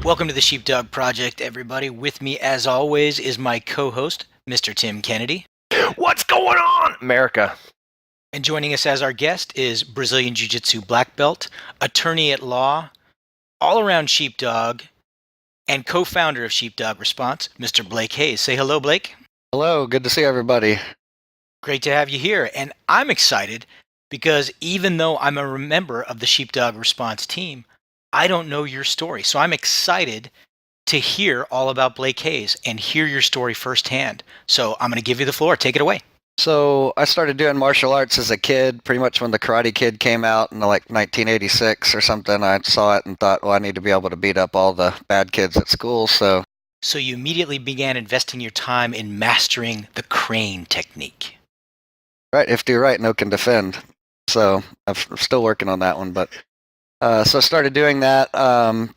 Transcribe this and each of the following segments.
Welcome to the Sheepdog Project, everybody. With me, as always, is my co-host, Mr. Tim Kennedy. What's going on, America? And joining us as our guest is Brazilian Jiu-Jitsu black belt, attorney at law, all-around sheepdog, and co-founder of Sheepdog Response, Mr. Blake Hayes. Say hello, Blake. Hello, good to see everybody. Great to have you here. And I'm excited because even though I'm a member of the Sheepdog Response team, I don't know your story. So I'm excited to hear all about Blake Hayes and hear your story firsthand. So I'm going to give you the floor. Take it away. So I started doing martial arts as a kid, pretty much when the Karate Kid came out in like 1986 or something. I saw it and thought, well, I need to be able to beat up all the bad kids at school. So you immediately began investing your time in mastering the crane technique. right, if do right, no can defend. So I'm still working on that one, but so I started doing that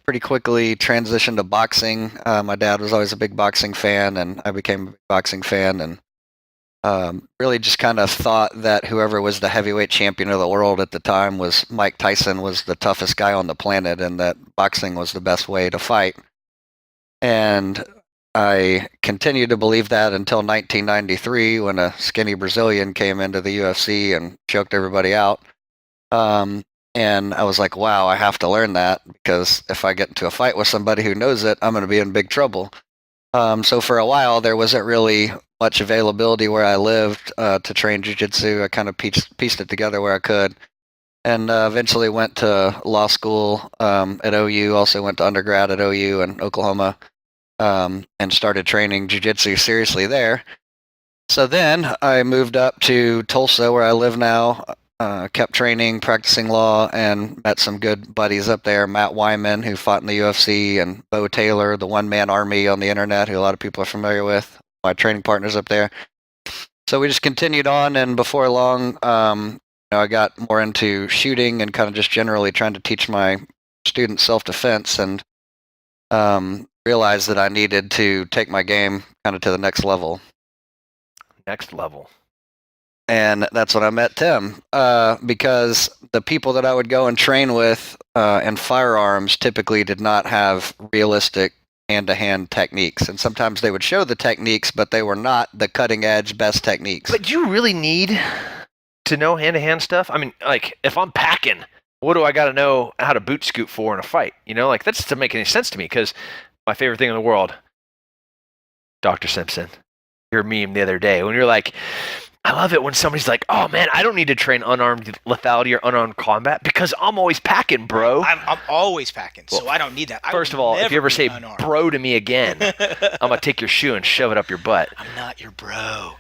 pretty quickly, transitioned to boxing. My dad was always a big boxing fan, and I became a big boxing fan, and really just kind of thought that whoever was the heavyweight champion of the world at the time was Mike Tyson was the toughest guy on the planet, and that boxing was the best way to fight. And I continued to believe that until 1993 when a skinny Brazilian came into the UFC and choked everybody out. And I was like, wow, I have to learn that because if I get into a fight with somebody who knows it, I'm going to be in big trouble. So for a while, there wasn't really much availability where I lived to train jiu-jitsu. I kind of pieced it together where I could. And eventually went to law school at OU, also went to undergrad at OU in Oklahoma, and started training jiu-jitsu seriously there. So then I moved up to Tulsa, where I live now. Kept training, practicing law, and met some good buddies up there. Matt Wyman, who fought in the UFC, and Bo Taylor, the one-man army on the internet, who a lot of people are familiar with. My training partners up there. So we just continued on, and before long, I got more into shooting and kind of just generally trying to teach my students self-defense, and realized that I needed to take my game kind of to the next level. Next level. And that's when I met Tim, because the people that I would go and train with in firearms typically did not have realistic hand-to-hand techniques. And sometimes they would show the techniques, but they were not the cutting-edge best techniques. But you really need to know hand-to-hand stuff? I mean, like, if I'm packing, what do I got to know how to boot scoot for in a fight? You know, like, that doesn't make any sense to me because my favorite thing in the world, Dr. Simpson, your meme the other day, when you're like, I love it when somebody's like, oh man, I don't need to train unarmed lethality or unarmed combat because I'm always packing, bro. I'm always packing, so I don't need that. First of all, if you ever say bro to me again, I'm going to take your shoe and shove it up your butt. I'm not your bro.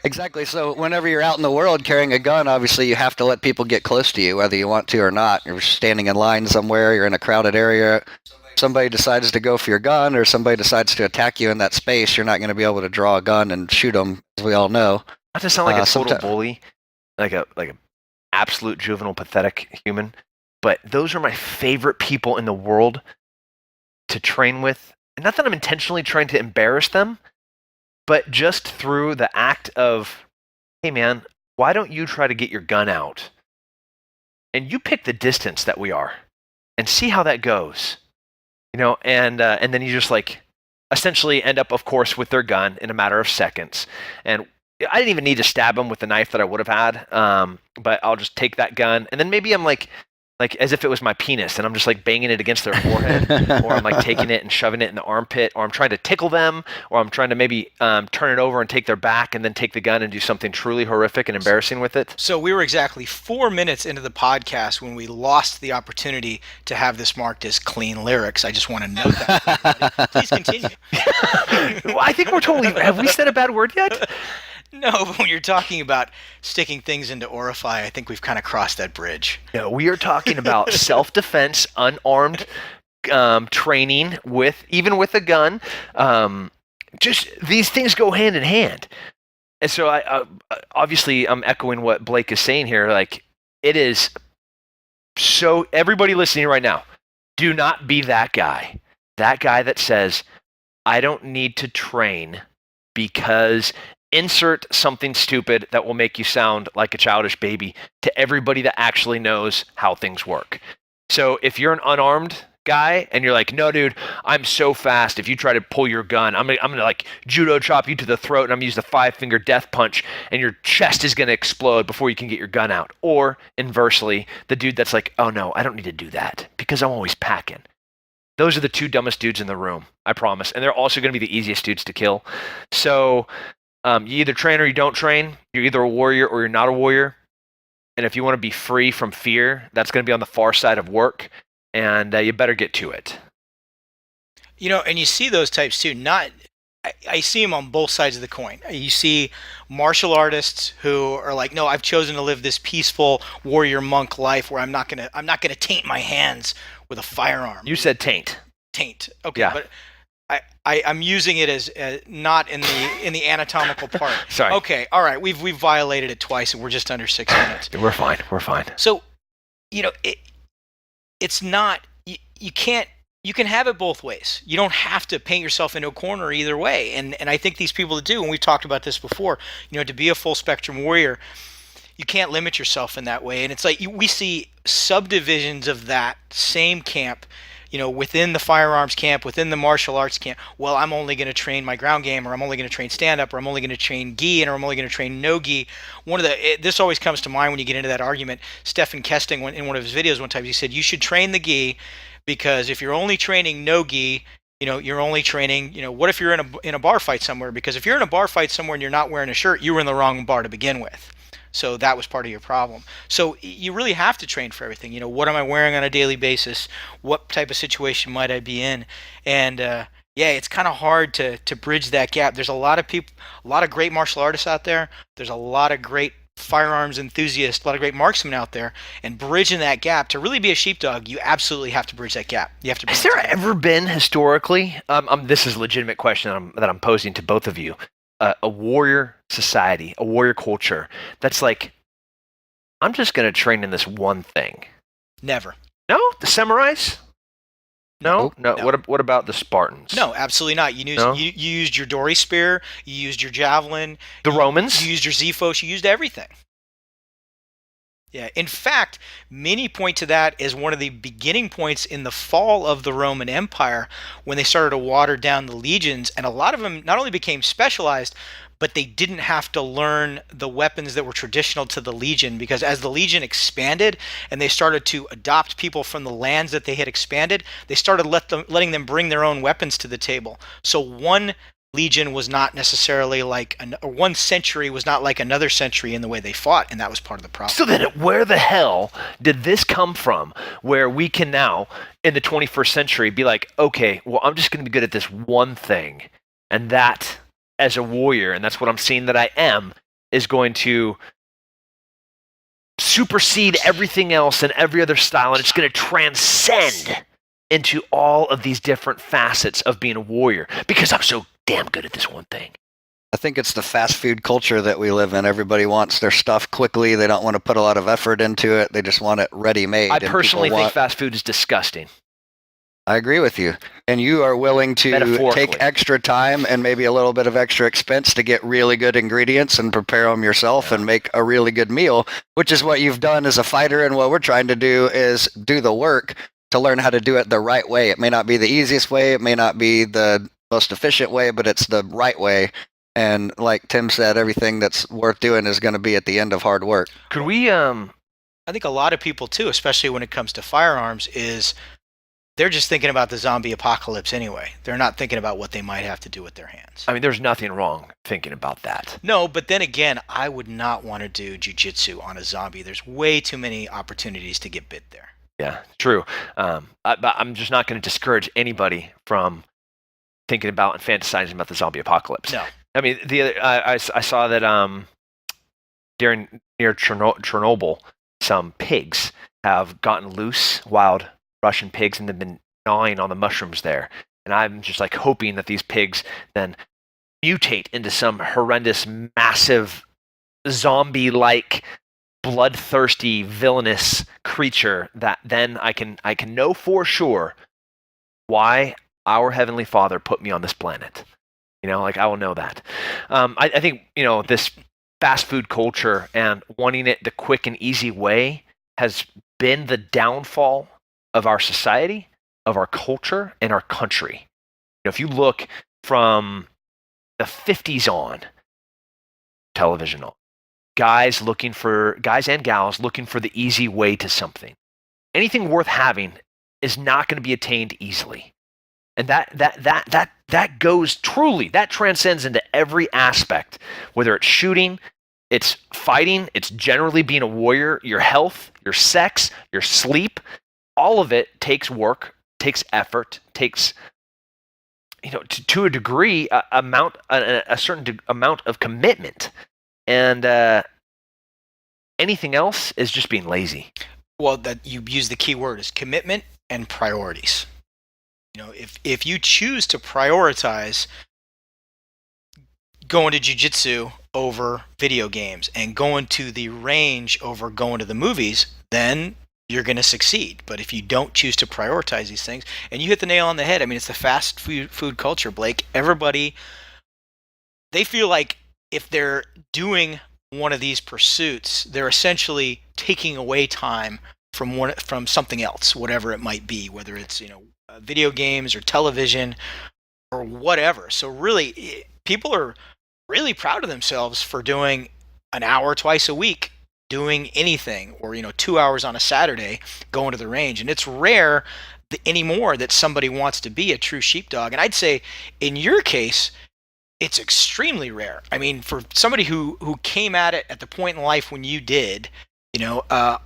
Exactly. So whenever you're out in the world carrying a gun, obviously you have to let people get close to you, whether you want to or not. You're standing in line somewhere, you're in a crowded area. Somebody decides to go for your gun or somebody decides to attack you in that space, you're not going to be able to draw a gun and shoot them, as we all know. Not to sound like a total bully, like a absolute juvenile, pathetic human, but those are my favorite people in the world to train with. And not that I'm intentionally trying to embarrass them, but just through the act of, hey man, why don't you try to get your gun out? And you pick the distance that we are and see how that goes. You know, and then you just like essentially end up, of course, with their gun in a matter of seconds. And I didn't even need to stab them with the knife that I would have had, but I'll just take that gun, and then maybe I'm like as if it was my penis, and I'm just like banging it against their forehead, or I'm like taking it and shoving it in the armpit, or I'm trying to tickle them, or I'm trying to maybe turn it over and take their back, and then take the gun and do something truly horrific and embarrassing with it. So we were exactly 4 minutes into the podcast when we lost the opportunity to have this marked as clean lyrics. I just want to note that. Please continue. Well, I think we're totally. Have we said a bad word yet? No, but when you're talking about sticking things into Orify, I think we've kind of crossed that bridge. No, we are talking about self-defense, unarmed training even with a gun. Just these things go hand in hand. And so I obviously I'm echoing what Blake is saying here. Like, it is so, everybody listening right now, do not be that guy that says, I don't need to train because insert something stupid that will make you sound like a childish baby to everybody that actually knows how things work. So if you're an unarmed guy, and you're like, no, dude, I'm so fast. If you try to pull your gun, I'm gonna like judo chop you to the throat, and I'm gonna use the 5-finger death punch, and your chest is gonna explode before you can get your gun out. Or inversely, the dude that's like, oh no, I don't need to do that because I'm always packing. Those are the two dumbest dudes in the room, I promise. And they're also going to be the easiest dudes to kill. So you either train or you don't train. You're either a warrior or you're not a warrior. And if you want to be free from fear, that's going to be on the far side of work. And you better get to it. And you see those types too. I see them on both sides of the coin. You see martial artists who are like, no, I've chosen to live this peaceful warrior monk life where I'm not gonna taint my hands with a firearm. You said taint. Taint. Okay, yeah. But I'm using it as not in the anatomical part. Sorry. Okay, all right. We've violated it twice, and we're just under 6 minutes. We're fine. So, it's not. You can't. You can have it both ways. You don't have to paint yourself into a corner either way. And I think these people that do, and we've talked about this before, to be a full spectrum warrior, you can't limit yourself in that way. And it's like we see subdivisions of that same camp, within the firearms camp, within the martial arts camp. Well, I'm only going to train my ground game, or I'm only going to train stand up, or I'm only going to train gi, or I'm only going to train no gi. This always comes to mind when you get into that argument. Stephen Kesting, in one of his videos one time, he said you should train the gi. Because if you're only training no gi, you're only training, what if you're in a bar fight somewhere? Because if you're in a bar fight somewhere and you're not wearing a shirt, you were in the wrong bar to begin with. So that was part of your problem. So you really have to train for everything. What am I wearing on a daily basis? What type of situation might I be in? And it's kind of hard to bridge that gap. There's a lot of people, a lot of great martial artists out there. There's a lot of great firearms enthusiasts, a lot of great marksmen out there, and bridging that gap to really be a sheepdog, you absolutely have to bridge that gap. You have to. Has there ever been historically? This is a legitimate question that I'm posing to both of you. A warrior society, a warrior culture that's like, I'm just going to train in this one thing. Never. No, the samurais. No. What about the Spartans? No, absolutely not. You used your dory spear. You used your javelin. The Romans. You used your Zephos. You used everything. Yeah. In fact, many point to that as one of the beginning points in the fall of the Roman Empire when they started to water down the legions, and a lot of them not only became specialized, but they didn't have to learn the weapons that were traditional to the legion, because as the legion expanded and they started to adopt people from the lands that they had expanded, they started letting them bring their own weapons to the table. So one legion was not necessarily like one century was not like another century in the way they fought, and that was part of the problem. So then where the hell did this come from, where we can now in the 21st century be like, okay, well, I'm just going to be good at this one thing, and that as a warrior, and that's what I'm seeing that I am, is going to supersede everything else and every other style, and it's going to transcend into all of these different facets of being a warrior because I'm so damn good at this one thing. I think it's the fast food culture that we live in. Everybody wants their stuff quickly. They don't want to put a lot of effort into it. They just want it ready-made. I personally think fast food is disgusting. I agree with you. And you are willing to take extra time and maybe a little bit of extra expense to get really good ingredients and prepare them yourself and make a really good meal, which is what you've done as a fighter. And what we're trying to do is do the work to learn how to do it the right way. It may not be the easiest way. It may not be the most efficient way, but it's the right way. And like Tim said, everything that's worth doing is going to be at the end of hard work. Could we, I think a lot of people too, especially when it comes to firearms, is they're just thinking about the zombie apocalypse anyway. They're not thinking about what they might have to do with their hands. I mean, there's nothing wrong thinking about that. No, but then again, I would not want to do jiu-jitsu on a zombie. There's way too many opportunities to get bit there. Yeah, true. But I'm just not going to discourage anybody from thinking about and fantasizing about the zombie apocalypse. No. I mean, I saw that near Chernobyl, some pigs have gotten loose, wild Russian pigs, and they've been gnawing on the mushrooms there. And I'm just like hoping that these pigs then mutate into some horrendous, massive, zombie-like, bloodthirsty, villainous creature that then I can know for sure why our Heavenly Father put me on this planet. I will know that. I think, this fast food culture and wanting it the quick and easy way has been the downfall of our society. of our culture and our country. If you look from the 50s on, television on, guys and gals looking for the easy way to something. Anything worth having is not going to be attained easily. And that goes truly, that transcends into every aspect, whether it's shooting, it's fighting, it's generally being a warrior, your health, your sex, your sleep. All of it takes work, takes effort, takes, to a degree, a certain amount of commitment. And anything else is just being lazy. Well, that you use the key word is commitment and priorities. If you choose to prioritize going to jiu-jitsu over video games and going to the range over going to the movies, then you're going to succeed. But if you don't choose to prioritize these things, and you hit the nail on the head, I mean, it's the fast food culture, Blake. Everybody, they feel like if they're doing one of these pursuits, they're essentially taking away time from something else, whatever it might be, whether it's video games or television or whatever. So really, people are really proud of themselves for doing an hour twice a week doing anything, or 2 hours on a Saturday going to the range. And it's rare anymore that somebody wants to be a true sheepdog. And I'd say in your case, it's extremely rare. I mean, for somebody who came at it at the point in life when you did,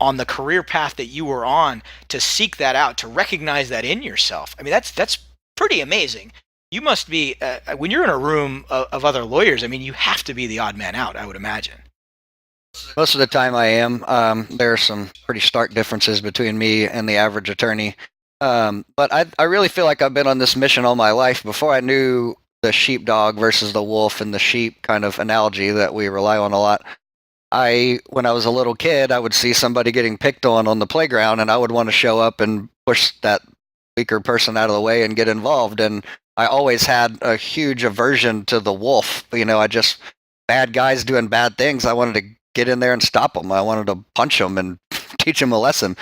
on the career path that you were on, to seek that out, to recognize that in yourself. I mean, that's pretty amazing. You must be, when you're in a room of other lawyers, I mean, you have to be the odd man out, I would imagine. Most of the time I am. There are some pretty stark differences between me and the average attorney. But I really feel like I've been on this mission all my life. Before I knew the sheepdog versus the wolf and the sheep kind of analogy that we rely on a lot, when I was a little kid, I would see somebody getting picked on the playground, and I would want to show up and push that weaker person out of the way and get involved. And I always had a huge aversion to the wolf. Bad guys doing bad things, I wanted to get in there and stop them. I wanted to punch them and teach them a lesson.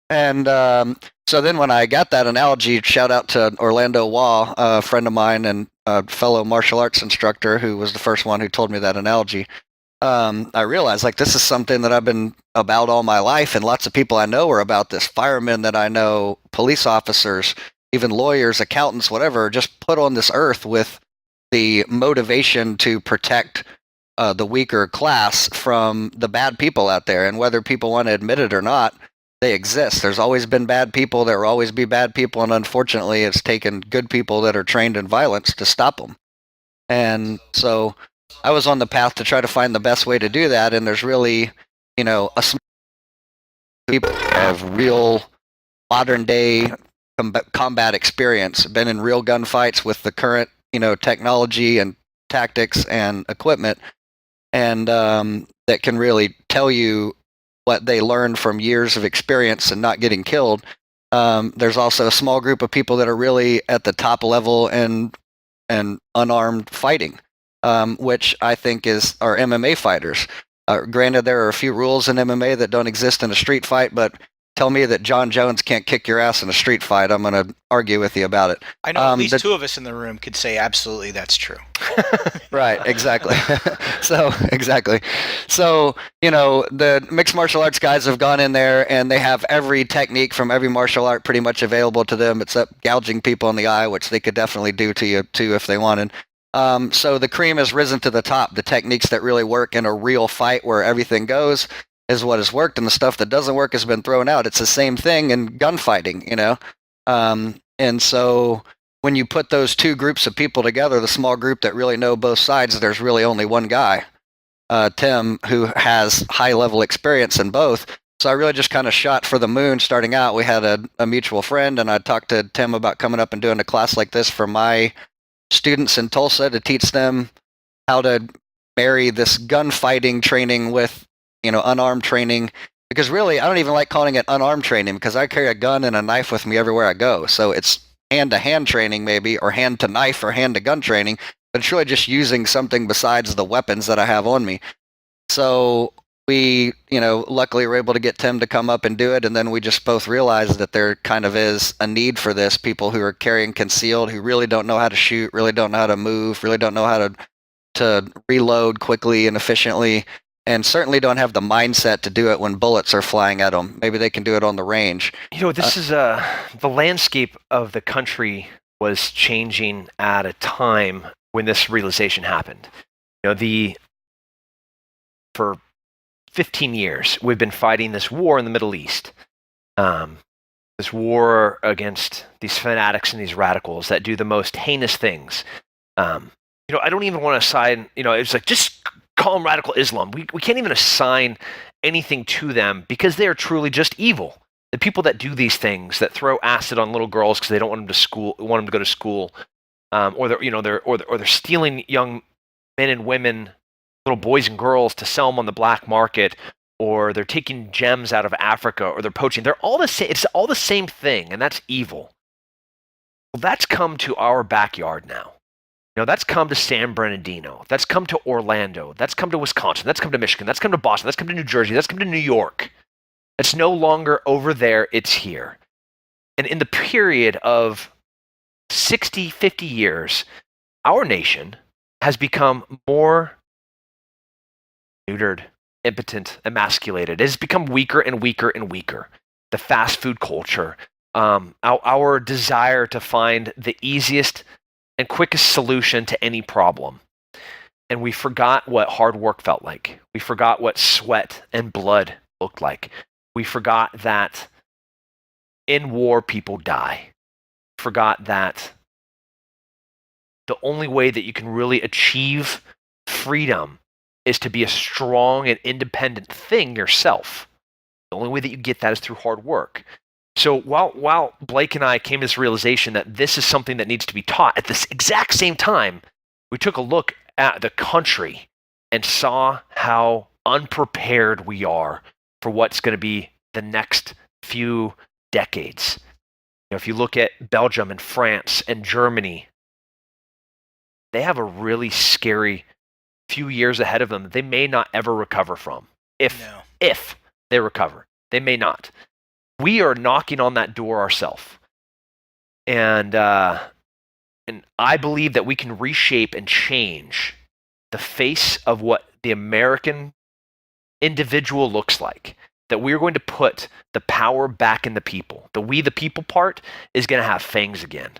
And so then when I got that analogy, shout out to Orlando Waugh, a friend of mine and a fellow martial arts instructor who was the first one who told me that analogy. I realized this is something that I've been about all my life, and lots of people I know are about this. Firemen that I know, police officers, even lawyers, accountants, whatever, just put on this earth with the motivation to protect the weaker class from the bad people out there. And whether people want to admit it or not, they exist. There's always been bad people. There will always be bad people. And unfortunately, it's taken good people that are trained in violence to stop them. And so I was on the path to try to find the best way to do that. And there's really, a small people have real modern day combat experience, been in real gunfights with the current, technology and tactics and equipment, and that can really tell you what they learned from years of experience and not getting killed. There's also a small group of people that are really at the top level and unarmed fighting, which I think are MMA fighters. Granted, there are a few rules in MMA that don't exist in a street fight, but tell me that John Jones can't kick your ass in a street fight, I'm going to argue with you about it. I know at least two of us in the room could say absolutely that's true. Right, exactly. Exactly. So, the mixed martial arts guys have gone in there and they have every technique from every martial art pretty much available to them, except gouging people in the eye, which they could definitely do to you too if they wanted. So the cream has risen to the top. The techniques that really work in a real fight where everything goes is what has worked, and the stuff that doesn't work has been thrown out. It's the same thing in gunfighting, and so when you put those two groups of people together, the small group that really know both sides, there's really only one guy, Tim, who has high level experience in both. So I really just kind of shot for the moon starting out. We had a mutual friend, and I talked to Tim about coming up and doing a class like this for my students in Tulsa to teach them how to marry this gunfighting training with unarmed training, because really I don't even like calling it unarmed training, because I carry a gun and a knife with me everywhere I go. So it's hand-to-hand training maybe, or hand-to-knife or hand-to-gun training, but it's really just using something besides the weapons that I have on me. So we, luckily were able to get Tim to come up and do it. And then we just both realized that there kind of is a need for this. People who are carrying concealed, who really don't know how to shoot, really don't know how to move, really don't know how to reload quickly and efficiently, and certainly don't have the mindset to do it when bullets are flying at them. Maybe they can do it on the range. This is the landscape of the country was changing at a time when this realization happened. For 15 years, we've been fighting this war in the Middle East. This war against these fanatics and these radicals that do the most heinous things. I don't even want to assign, it's like, just call them radical Islam. We can't even assign anything to them because they are truly just evil. The people that do these things, that throw acid on little girls because they don't want them to go to school, or they're stealing young men and women, little boys and girls, to sell them on the black market, or they're taking gems out of Africa, or they're poaching. They're all the same. It's all the same thing, and that's evil. Well, that's come to our backyard now. That's come to San Bernardino. That's come to Orlando. That's come to Wisconsin. That's come to Michigan. That's come to Boston. That's come to New Jersey. That's come to New York. It's no longer over there. It's here. And in the period of 60, 50 years, our nation has become more neutered, impotent, emasculated. It has become weaker and weaker and weaker. The fast food culture, our desire to find the easiest and quickest solution to any problem. And we forgot what hard work felt like. We forgot what sweat and blood looked like. We forgot that in war people die. We forgot that the only way that you can really achieve freedom is to be a strong and independent thing yourself. The only way that you get that is through hard work. So while Blake and I came to this realization that this is something that needs to be taught, at this exact same time, we took a look at the country and saw how unprepared we are for what's going to be the next few decades. If you look at Belgium and France and Germany, they have a really scary few years ahead of them that they may not ever recover from. If they recover, they may not. We are knocking on that door ourselves. And I believe that we can reshape and change the face of what the American individual looks like. That we're going to put the power back in the people. The we the people part is going to have fangs again.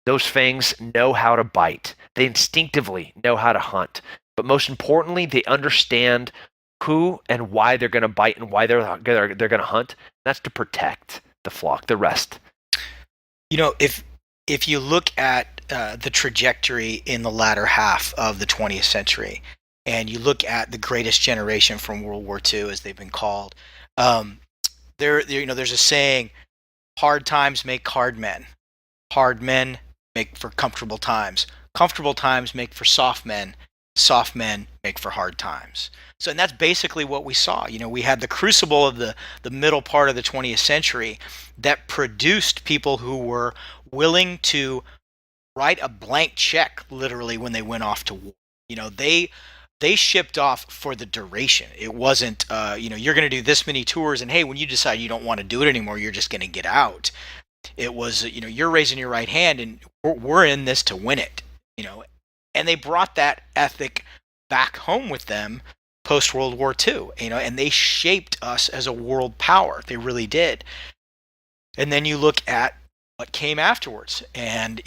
Those fangs know how to bite. They instinctively know how to hunt. But most importantly, they understand who and why they're going to bite and why they're going to hunt. That's to protect the flock, the rest. If you look at the trajectory in the latter half of the 20th century, and you look at the greatest generation from World War II, as they've been called, there's a saying: hard times make hard men. Hard men make for comfortable times. Comfortable times make for soft men. Soft men make for hard times. So, and that's basically what we saw. We had the crucible of the middle part of the 20th century that produced people who were willing to write a blank check, literally, when they went off to war. They shipped off for the duration. It wasn't, you're going to do this many tours, and hey, when you decide you don't want to do it anymore, you're just going to get out. It was, you're raising your right hand, and we're in this to win it. And they brought that ethic back home with them post World War II, and they shaped us as a world power. They really did. And then you look at what came afterwards, and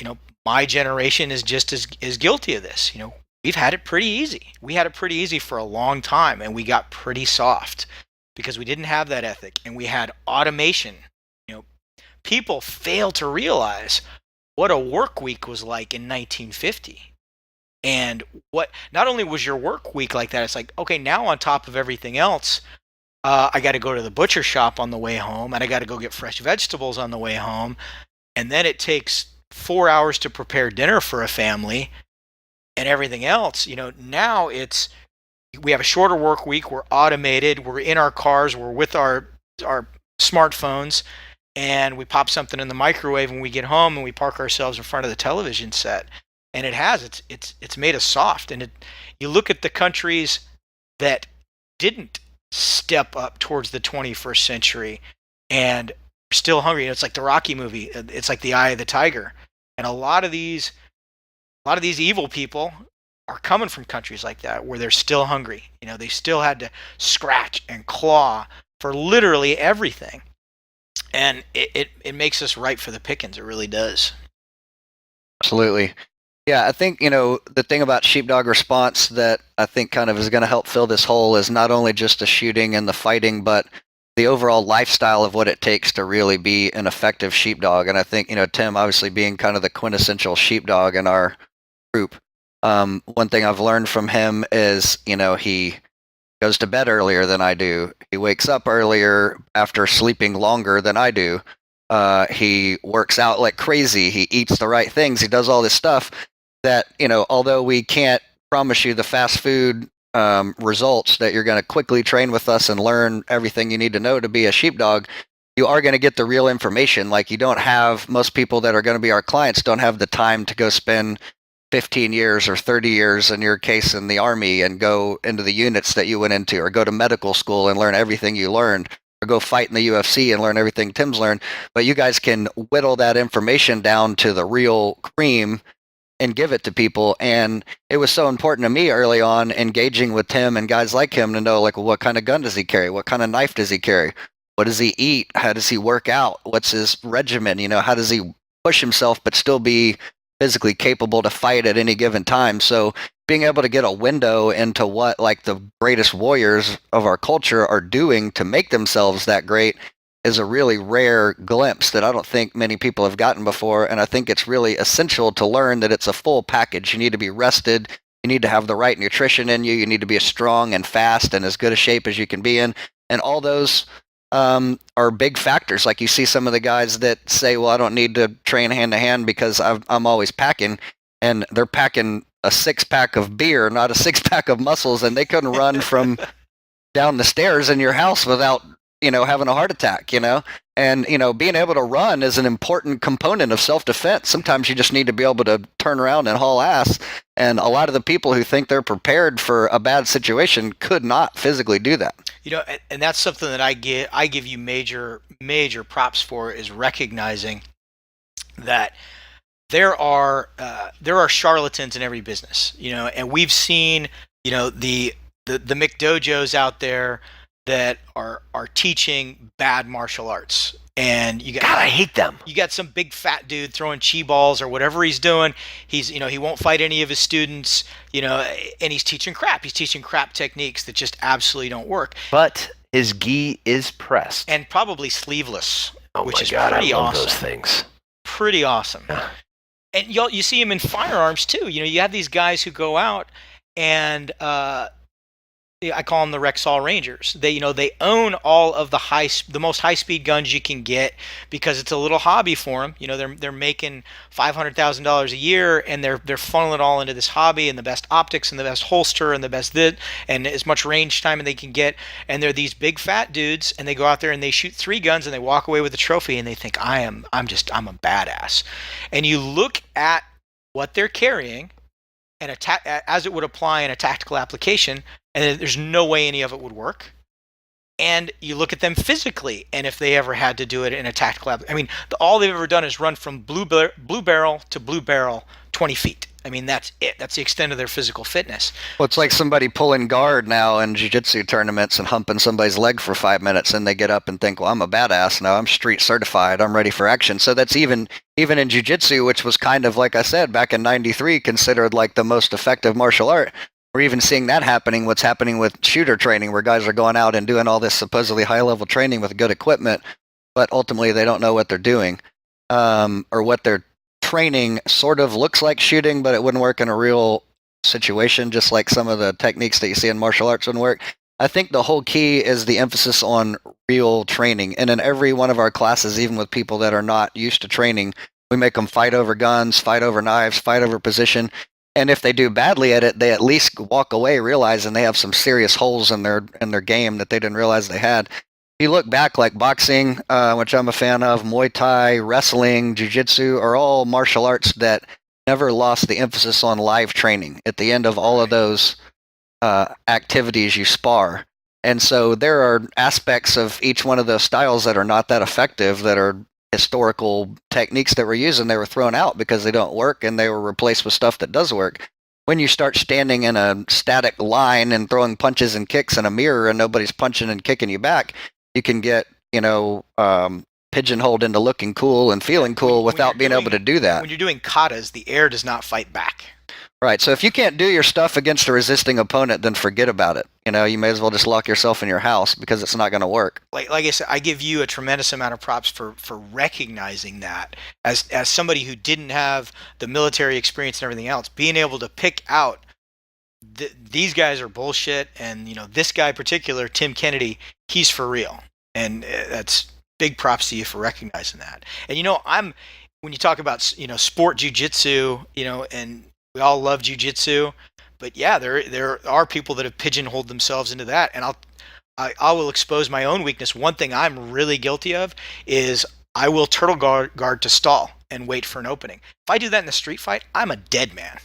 my generation is just as guilty of this. We've had it pretty easy. We had it pretty easy for a long time, and we got pretty soft because we didn't have that ethic, and we had automation. People fail to realize what a work week was like in 1950. And what not only was your work week like that, it's like, okay, now on top of everything else, I got to go to the butcher shop on the way home, and I got to go get fresh vegetables on the way home, and then it takes 4 hours to prepare dinner for a family, and everything else. Now we have a shorter work week. We're automated. We're in our cars. We're with our smartphones, and we pop something in the microwave when we get home, and we park ourselves in front of the television set. And it's made us soft. And you look at the countries that didn't step up towards the 21st century and still hungry. It's like the Rocky movie. It's like the Eye of the Tiger. And a lot of these evil people are coming from countries like that where they're still hungry. They still had to scratch and claw for literally everything. And it makes us ripe for the pickings. It really does. Absolutely. Yeah, I think, the thing about Sheepdog Response that I think kind of is going to help fill this hole is not only just the shooting and the fighting, but the overall lifestyle of what it takes to really be an effective sheepdog. And I think, Tim obviously being kind of the quintessential sheepdog in our group, one thing I've learned from him is, he goes to bed earlier than I do. He wakes up earlier after sleeping longer than I do. He works out like crazy. He eats the right things. He does all this stuff that, although we can't promise you the fast food results that you're going to quickly train with us and learn everything you need to know to be a sheepdog, you are going to get the real information. Like most people that are going to be our clients don't have the time to go spend 15 years or 30 years in your case in the Army and go into the units that you went into, or go to medical school and learn everything you learned, or go fight in the UFC and learn everything Tim's learned. But you guys can whittle that information down to the real cream and give it to people. And it was so important to me early on, engaging with Tim and guys like him, to know, like, well, what kind of gun does he carry? What kind of knife does he carry? What does he eat? How does he work out? What's his regimen? How does he push himself but still be physically capable to fight at any given time? So being able to get a window into what, like, the greatest warriors of our culture are doing to make themselves that great is a really rare glimpse that I don't think many people have gotten before. And I think it's really essential to learn that it's a full package. You need to be rested. You need to have the right nutrition in you. You need to be as strong and fast and as good a shape as you can be in. And all those are big factors. Like, you see some of the guys that say, well, I don't need to train hand to hand because I'm always packing, and they're packing a 6-pack of beer, not a 6-pack of muscles, and they couldn't run from down the stairs in your house without, having a heart attack, and, being able to run is an important component of self-defense. Sometimes you just need to be able to turn around and haul ass. And a lot of the people who think they're prepared for a bad situation could not physically do that. And that's something that I give you major props for, is recognizing that there are charlatans in every business, and we've seen, the McDojos out there that are teaching bad martial arts. And God, I hate them. You got some big fat dude throwing chi balls or whatever he's doing. He's, he won't fight any of his students, and he's teaching crap. He's teaching crap techniques that just absolutely don't work. But his gi is pressed. And probably sleeveless, which is pretty awesome. Those things. Pretty awesome. Yeah. And you see him in firearms too. You have these guys who go out and, I call them the Rexall Rangers. They own all of the most high speed guns you can get, because it's a little hobby for them. They're making $500,000 a year, and they're funneling it all into this hobby, and the best optics and the best holster and the best and as much range time as they can get. And they're these big fat dudes, and they go out there and they shoot 3 guns and they walk away with a trophy, and they think I'm a badass. And you look at what they're carrying and as it would apply in a tactical application, and there's no way any of it would work. And you look at them physically, and if they ever had to do it in a tactical all they've ever done is run from blue barrel to blue barrel 20 feet. That's it. That's the extent of their physical fitness. Well, it's like somebody pulling guard now in jiu-jitsu tournaments and humping somebody's leg for 5 minutes, and they get up and think, well, I'm a badass now. I'm street certified. I'm ready for action. So that's even in jiu-jitsu, which was kind of, like I said, back in 93, considered like the most effective martial art. We're even seeing that happening, what's happening with shooter training, where guys are going out and doing all this supposedly high-level training with good equipment, but ultimately they don't know what they're doing, or what they're training sort of looks like shooting, but it wouldn't work in a real situation, just like some of the techniques that you see in martial arts wouldn't work. I think the whole key is the emphasis on real training. And in every one of our classes, even with people that are not used to training, we make them fight over guns, fight over knives, fight over position. And if they do badly at it, they at least walk away realizing they have some serious holes in their game that they didn't realize they had. If you look back, like boxing, which I'm a fan of, Muay Thai, wrestling, jiu-jitsu, are all martial arts that never lost the emphasis on live training. At the end of all of those activities, you spar. And so there are aspects of each one of those styles that are not that effective, that are historical techniques that we're using. They were thrown out because they don't work, and they were replaced with stuff that does work. When you start standing in a static line and throwing punches and kicks in a mirror and nobody's punching and kicking you back, you can get, pigeonholed into looking cool and feeling cool without being able to do that. When you're doing katas, the air does not fight back. Right. So if you can't do your stuff against a resisting opponent, then forget about it. You may as well just lock yourself in your house, because it's not going to work. Like I said, I give you a tremendous amount of props for recognizing that as somebody who didn't have the military experience and everything else, being able to pick out these guys are bullshit, and this guy in particular, Tim Kennedy, he's for real, and that's big props to you for recognizing that. And when you talk about sport jujitsu, and we all love jujitsu, but yeah, there are people that have pigeonholed themselves into that, and I will expose my own weakness. One thing I'm really guilty of is I will turtle guard to stall and wait for an opening. If I do that in a street fight, I'm a dead man.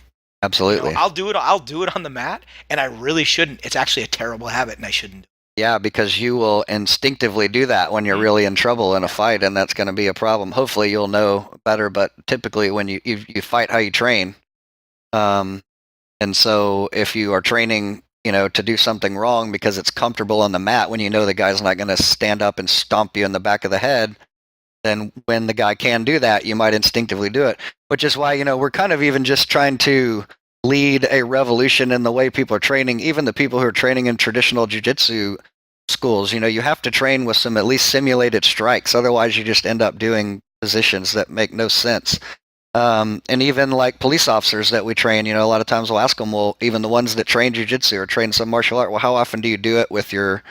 Absolutely. I'll do it on the mat, and I really shouldn't. It's actually a terrible habit, and I shouldn't. Yeah, because you will instinctively do that when you're really in trouble in a fight, and that's going to be a problem. Hopefully you'll know better, but typically when you fight how you train. And so if you are training, to do something wrong because it's comfortable on the mat, when the guy's not going to stand up and stomp you in the back of the head, then when the guy can do that, you might instinctively do it, which is why, we're kind of even just trying to lead a revolution in the way people are training. Even the people who are training in traditional jiu-jitsu schools, you have to train with some at least simulated strikes. Otherwise, you just end up doing positions that make no sense. And even like police officers that we train, a lot of times we'll ask them, well, even the ones that train jiu-jitsu or train some martial art, well, how often do you do it with your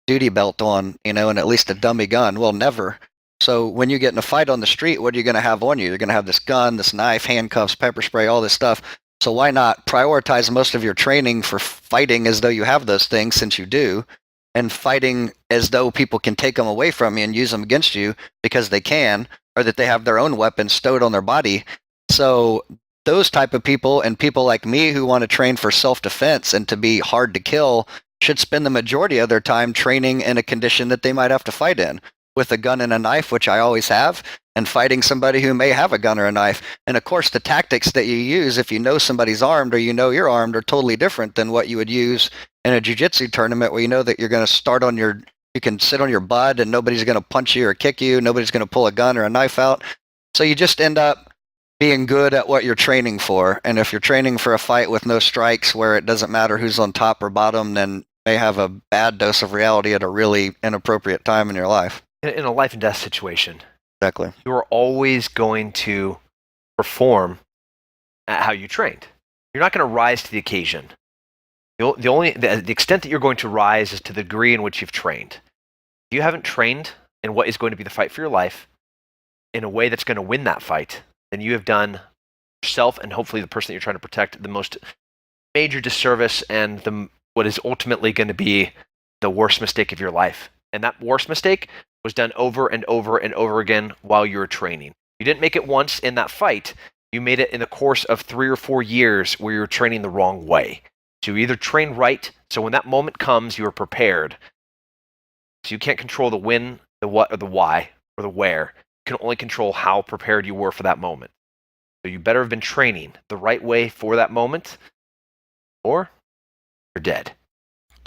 duty belt on, and at least a dummy gun? Well, never. So when you get in a fight on the street, what are you going to have on you? You're going to have this gun, this knife, handcuffs, pepper spray, all this stuff. So why not prioritize most of your training for fighting as though you have those things, since you do, and fighting as though people can take them away from you and use them against you because they can, or that they have their own weapons stowed on their body. So those type of people, and people like me who want to train for self-defense and to be hard to kill, should spend the majority of their time training in a condition that they might have to fight in, with a gun and a knife, which I always have, and fighting somebody who may have a gun or a knife. And of course, the tactics that you use, if you know somebody's armed or you're armed, are totally different than what you would use in a jiu-jitsu tournament, where that you're going to you can sit on your butt and nobody's going to punch you or kick you. Nobody's going to pull a gun or a knife out. So you just end up being good at what you're training for. And if you're training for a fight with no strikes, where it doesn't matter who's on top or bottom, then you may have a bad dose of reality at a really inappropriate time in your life. In a life and death situation, Exactly. you are always going to perform at how you trained. You're not going to rise to the occasion. The extent that you're going to rise is to the degree in which you've trained. If you haven't trained in what is going to be the fight for your life in a way that's going to win that fight, then you have done yourself and hopefully the person that you're trying to protect the most major disservice, and what is ultimately going to be the worst mistake of your life. And that worst mistake was done over and over and over again while you were training. You didn't make it once in that fight. You made it in the course of 3 or 4 years where you were training the wrong way. So you either train right, so when that moment comes, you are prepared. So you can't control the when, the what, or the why, or the where. You can only control how prepared you were for that moment. So you better have been training the right way for that moment, or you're dead.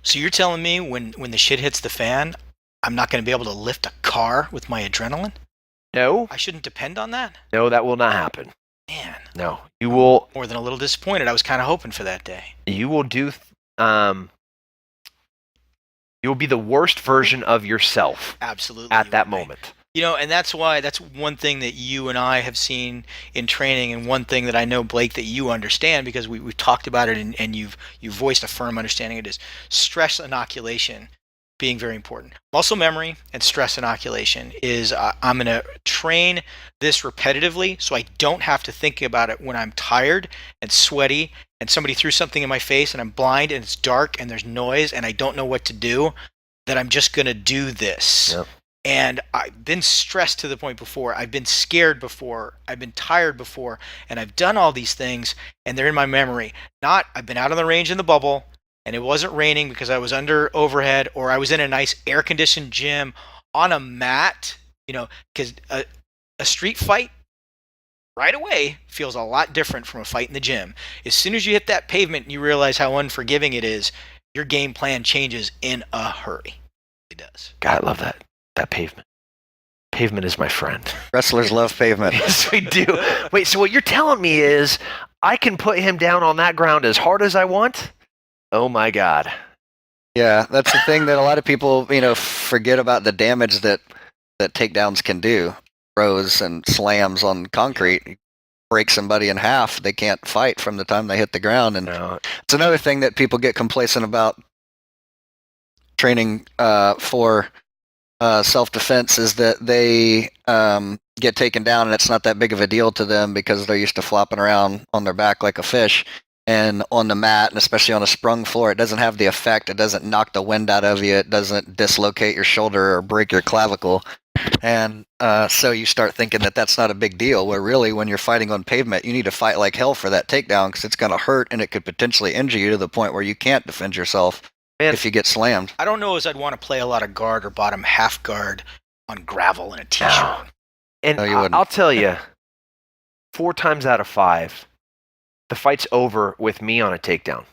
So you're telling me when the shit hits the fan, I'm not going to be able to lift a car with my adrenaline? No. I shouldn't depend on that? No, that will not happen. Man. No. You will... More than a little disappointed. I was kind of hoping for that day. You will do... you will be the worst version of yourself. Absolutely. At that moment. And that's one thing that you and I have seen in training, and one thing that I know, Blake, that you understand, because we've talked about it, and you've voiced a firm understanding of it, is stress inoculation being very important. Muscle memory and stress inoculation is I'm going to train this repetitively so I don't have to think about it when I'm tired and sweaty and somebody threw something in my face and I'm blind and it's dark and there's noise and I don't know what to do, that I'm just going to do this. Yep. And I've been stressed to the point before. I've been scared before. I've been tired before. And I've done all these things, and they're in my memory. I've been out on the range in the bubble, and it wasn't raining because I was under overhead, or I was in a nice air conditioned gym on a mat, because a street fight right away feels a lot different from a fight in the gym. As soon as you hit that pavement and you realize how unforgiving it is, your game plan changes in a hurry. It does. God, I love that pavement. Pavement is my friend. Wrestlers love pavement. Yes, we do. Wait, so what you're telling me is I can put him down on that ground as hard as I want? Oh my God. Yeah, that's the thing that a lot of people, forget about the damage that takedowns can do. Throws and slams on concrete, you break somebody in half. They can't fight from the time they hit the ground. And it's another thing that people get complacent about training for self-defense is that they get taken down and it's not that big of a deal to them because they're used to flopping around on their back like a fish. And on the mat, and especially on a sprung floor, it doesn't have the effect. It doesn't knock the wind out of you. It doesn't dislocate your shoulder or break your clavicle. And so you start thinking that that's not a big deal, where really when you're fighting on pavement, you need to fight like hell for that takedown because it's going to hurt and it could potentially injure you to the point where you can't defend yourself if you get slammed. I don't know as I'd want to play a lot of guard or bottom half guard on gravel in a t-shirt. And I'll tell you, 4 times out of 5, the fight's over with me on a takedown.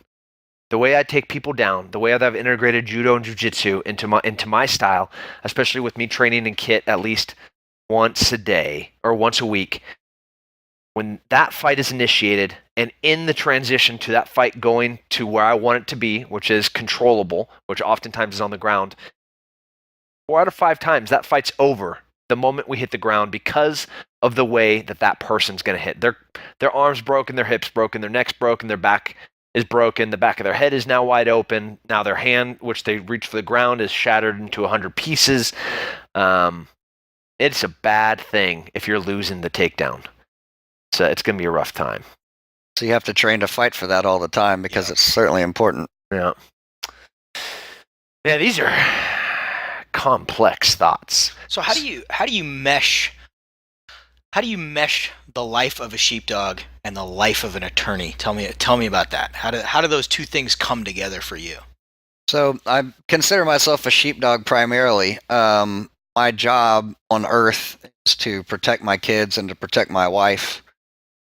The way I take people down, the way I've integrated judo and jiu-jitsu into my style, especially with me training in kit at least once a day or once a week, when that fight is initiated and in the transition to that fight going to where I want it to be, which is controllable, which oftentimes is on the ground, 4 out of 5 times that fight's over the moment we hit the ground because of the way that person's going to hit. Their arms broken, their hips broken, their neck's broken, their back is broken, the back of their head is now wide open. Now their hand, which they reach for the ground, is shattered into 100 pieces. It's a bad thing if you're losing the takedown. So it's going to be a rough time. So you have to train to fight for that all the time because it's certainly important. Yeah. Yeah, these are complex thoughts. So how do you mesh the life of a sheepdog and the life of an attorney? Tell me about that. How do those two things come together for you? So I consider myself a sheepdog primarily. My job on earth is to protect my kids and to protect my wife.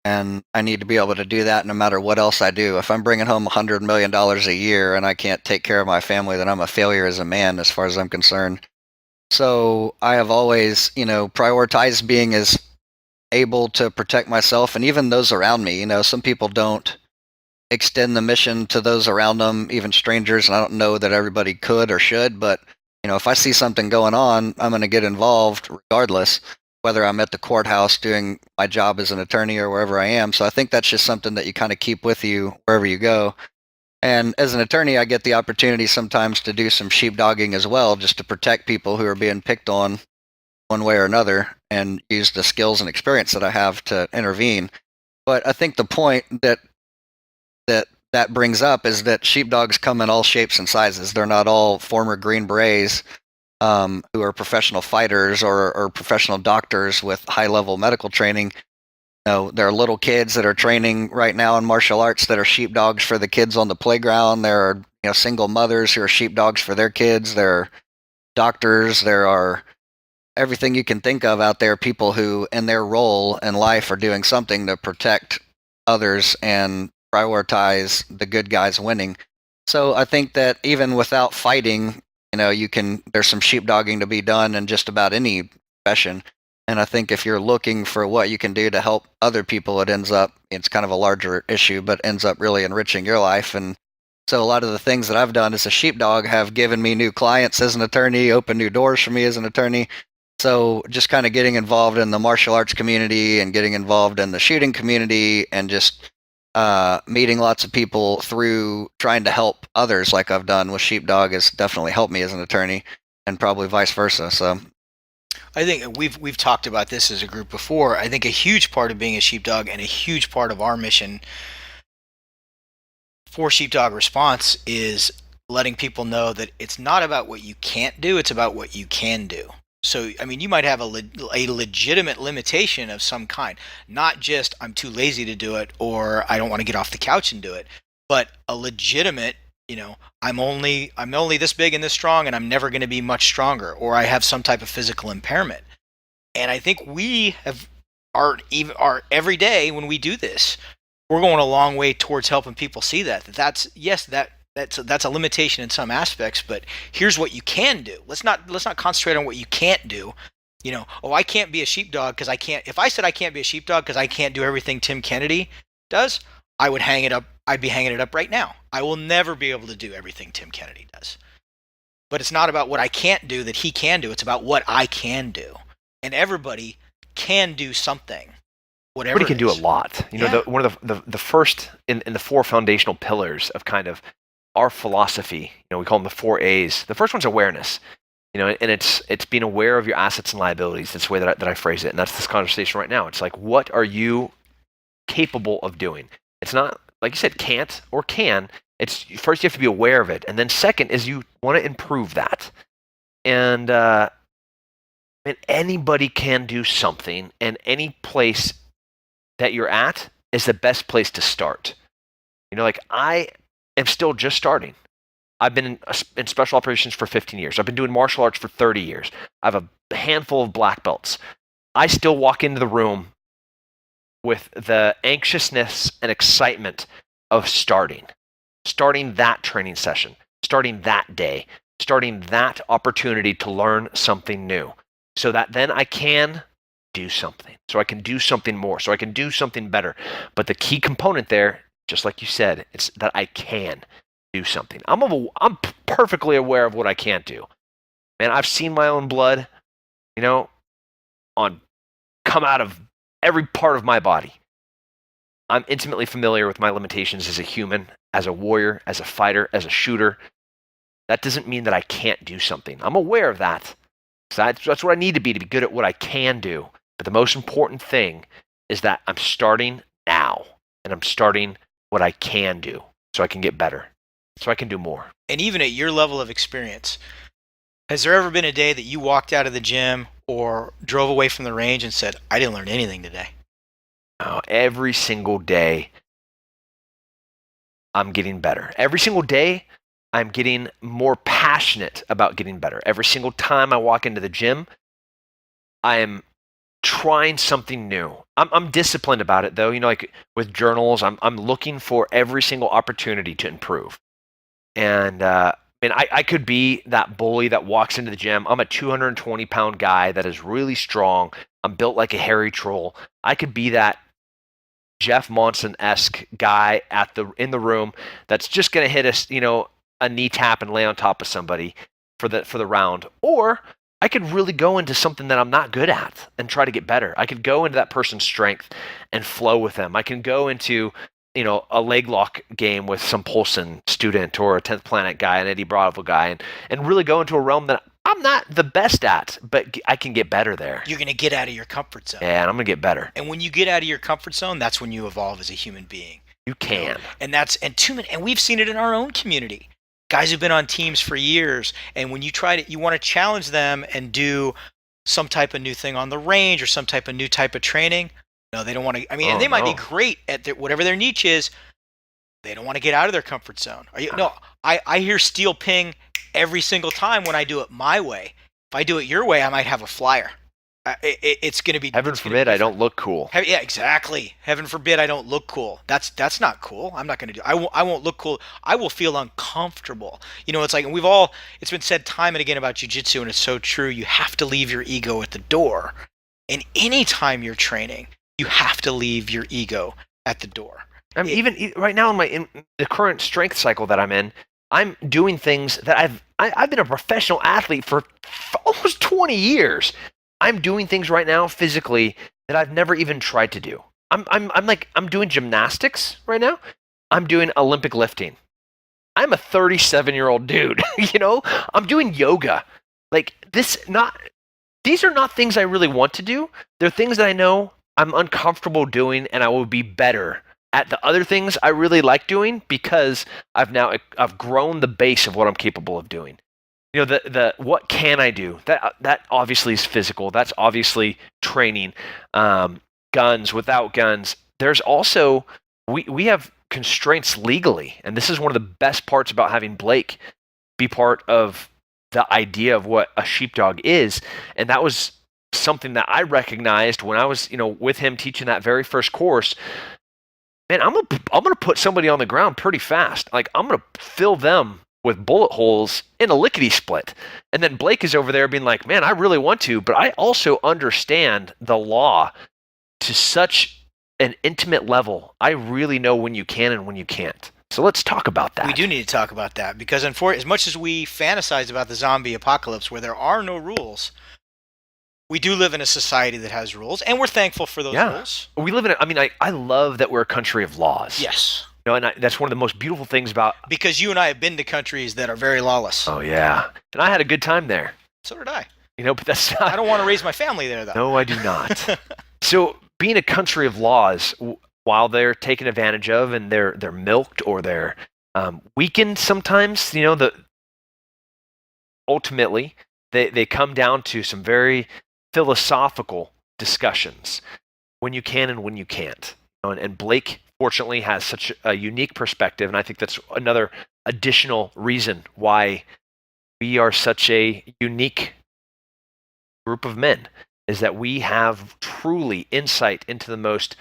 And I need to be able to do that no matter what else I do. If I'm bringing home $100 million a year and I can't take care of my family, then I'm a failure as a man as far as I'm concerned. So I have always, prioritized being as able to protect myself and even those around me. Some people don't extend the mission to those around them, even strangers, and I don't know that everybody could or should, but if I see something going on, I'm going to get involved regardless, whether I'm at the courthouse doing my job as an attorney or wherever I am. So I think that's just something that you kind of keep with you wherever you go. And as an attorney, I get the opportunity sometimes to do some sheepdogging as well, just to protect people who are being picked on one way or another and use the skills and experience that I have to intervene. But I think the point that brings up is that sheepdogs come in all shapes and sizes. They're not all former Green Berets who are professional fighters or professional doctors with high-level medical training. There are little kids that are training right now in martial arts that are sheepdogs for the kids on the playground. There are single mothers who are sheepdogs for their kids. There are doctors. There are everything you can think of out there, people who in their role in life are doing something to protect others and prioritize the good guys winning. So I think that even without fighting, there's some sheepdogging to be done in just about any profession. And I think if you're looking for what you can do to help other people, it's kind of a larger issue, but ends up really enriching your life. And so a lot of the things that I've done as a sheepdog have given me new clients as an attorney, opened new doors for me as an attorney. So just kind of getting involved in the martial arts community and getting involved in the shooting community and just meeting lots of people through trying to help others like I've done with Sheepdog has definitely helped me as an attorney, and probably vice versa. So I think we've talked about this as a group before. I think a huge part of being a sheepdog and a huge part of our mission for Sheepdog Response is letting people know that it's not about what you can't do, it's about what you can do. So, you might have a legitimate limitation of some kind, not just I'm too lazy to do it or I don't want to get off the couch and do it, but a legitimate I'm only this big and this strong, and I'm never going to be much stronger, or I have some type of physical impairment. And I think we are every day when we do this, we're going a long way towards helping people see that's a limitation in some aspects, but here's what you can do. Let's not concentrate on what you can't do. I can't be a sheepdog because I can't. If I said I can't be a sheepdog because I can't do everything Tim Kennedy does, I would hang it up. I'd be hanging it up right now. I will never be able to do everything Tim Kennedy does. But it's not about what I can't do that he can do. It's about what I can do. And everybody can do something. Whatever. Everybody can do a lot. One of the first in the 4 foundational pillars of kind of our philosophy, we call them the 4 A's. The first one's awareness. And it's being aware of your assets and liabilities. That's the way that I phrase it. And that's this conversation right now. It's like, what are you capable of doing? It's not, like you said, can't or can. It's first you have to be aware of it. And then second is you want to improve that. And anybody can do something, and any place that you're at is the best place to start. I am still just starting. I've been in special operations for 15 years. I've been doing martial arts for 30 years. I have a handful of black belts. I still walk into the room with the anxiousness and excitement of starting that training session, starting that day, starting that opportunity to learn something new, so that then I can do something, so I can do something more, so I can do something better. But the key component there, just like you said, it's that I can do something. I'm perfectly aware of what I can't do. Man, I've seen my own blood, come out of every part of my body. I'm intimately familiar with my limitations as a human, as a warrior, as a fighter, as a shooter. That doesn't mean that I can't do something. I'm aware of that. So that's what I need to be good at what I can do. But the most important thing is that I'm starting now, and I'm starting what I can do so I can get better, so I can do more. And even at your level of experience, has there ever been a day that you walked out of the gym or drove away from the range and said, I didn't learn anything today? Oh, every single day, I'm getting better. Every single day, I'm getting more passionate about getting better. Every single time I walk into the gym, I am trying something new. I'm disciplined about it, though. Like with journals, I'm looking for every single opportunity to improve. And I could be that bully that walks into the gym. I'm a 220-pound guy that is really strong. I'm built like a hairy troll. I could be that Jeff Monson-esque guy in the room that's just going to hit a knee tap and lay on top of somebody for the round. Or I could really go into something that I'm not good at and try to get better. I could go into that person's strength and flow with them. I can go into a leg lock game with some Polson student or a 10th Planet guy, an Eddie Bravo guy, and really go into a realm that I'm not the best at, but I can get better there. You're going to get out of your comfort zone. Yeah, and I'm going to get better. And when you get out of your comfort zone, that's when you evolve as a human being. You can. And we've seen it in our own community. Guys who've been on teams for years, and when you want to challenge them and do some type of new thing on the range or some type of new type of training, no, they don't want to. And they might be great at whatever their niche is. They don't want to get out of their comfort zone. I hear steel ping every single time when I do it my way. If I do it your way, I might have a flyer. It's going to be. Heaven forbid I don't look cool. Yeah, exactly. Heaven forbid I don't look cool. That's not cool. I'm not going to do. I won't look cool. I will feel uncomfortable. It's like it's been said time and again about jiu-jitsu, and it's so true. You have to leave your ego at the door. And anytime you're training, you have to leave your ego at the door. Even right now in the current strength cycle that I'm in, I'm doing things that I've been a professional athlete for almost 20 years. I'm doing things right now physically that I've never even tried to do. I'm doing gymnastics right now. I'm doing Olympic lifting. I'm a 37-year-old dude. I'm doing yoga. These are not things I really want to do. They're things that I know I'm uncomfortable doing, and I will be better at the other things I really like doing because I've grown the base of what I'm capable of doing. The what can I do? That obviously is physical. That's obviously training. Guns, without guns. There's also we have constraints legally. And this is one of the best parts about having Blake be part of the idea of what a sheepdog is. And that was something that I recognized when I was, with him teaching that very first course. Man, I'm gonna put somebody on the ground pretty fast. Like, I'm gonna fill them with bullet holes in a lickety split. And then Blake is over there being like, man, I really want to, but I also understand the law to such an intimate level. I really know when you can and when you can't. So let's talk about that. We do need to talk about that, because as much as we fantasize about the zombie apocalypse where there are no rules, we do live in a society that has rules, and we're thankful for those rules. We live in I love that we're a country of laws. Yes. And that's one of the most beautiful things about... Because you and I have been to countries that are very lawless. Oh, yeah. And I had a good time there. So did I. But that's not... I don't want to raise my family there, though. No, I do not. So being a country of laws, while they're taken advantage of and they're milked or they're weakened sometimes, ultimately they come down to some very philosophical discussions, when you can and when you can't. And Blake, fortunately, has such a unique perspective, and I think that's another additional reason why we are such a unique group of men, is that we have truly insight into the most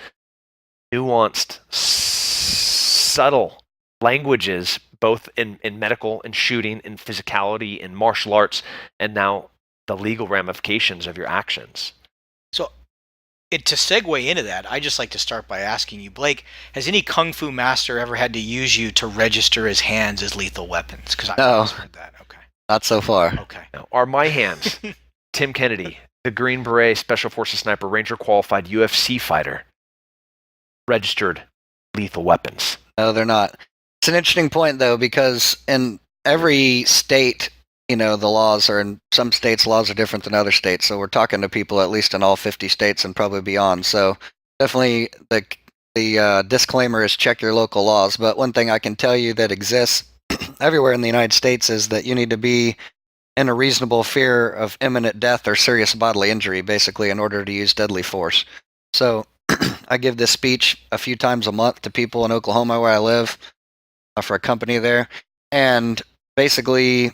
nuanced, subtle languages, both in medical and shooting and physicality and martial arts, and now the legal ramifications of your actions. So, to segue into that, I just like to start by asking you, Blake, has any kung fu master ever had to use you to register his hands as lethal weapons? Because I've always heard that. Okay. Not so far. Okay. Now, are my hands, Tim Kennedy, the Green Beret Special Forces Sniper Ranger qualified UFC fighter, registered lethal weapons? No, they're not. It's an interesting point, though, because in every state, the laws are, in some states, laws are different than other states. So we're talking to people at least in all 50 states and probably beyond. So definitely the disclaimer is check your local laws. But one thing I can tell you that exists everywhere in the United States is that you need to be in a reasonable fear of imminent death or serious bodily injury, basically, in order to use deadly force. So I give this speech a few times a month to people in Oklahoma where I live for a company there. And basically,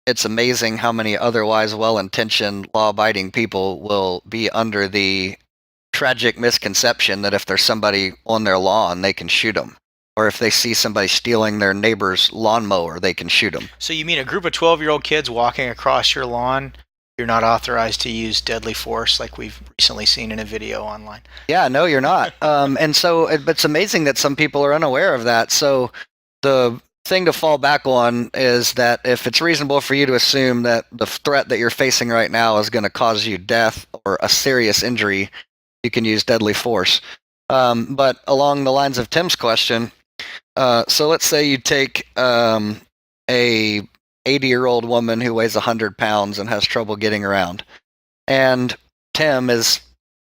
it's amazing how many otherwise well-intentioned, law-abiding people will be under the tragic misconception that if there's somebody on their lawn, they can shoot them. Or if they see somebody stealing their neighbor's lawnmower, they can shoot them. So you mean a group of 12-year-old kids walking across your lawn, you're not authorized to use deadly force like we've recently seen in a video online? Yeah, no, you're not. And so it's amazing that some people are unaware of that. So the thing to fall back on is that if it's reasonable for you to assume that the threat that you're facing right now is going to cause you death or a serious injury, you can use deadly force. But along the lines of Tim's question, so let's say you take a 80-year-old woman who weighs 100 pounds and has trouble getting around, and Tim is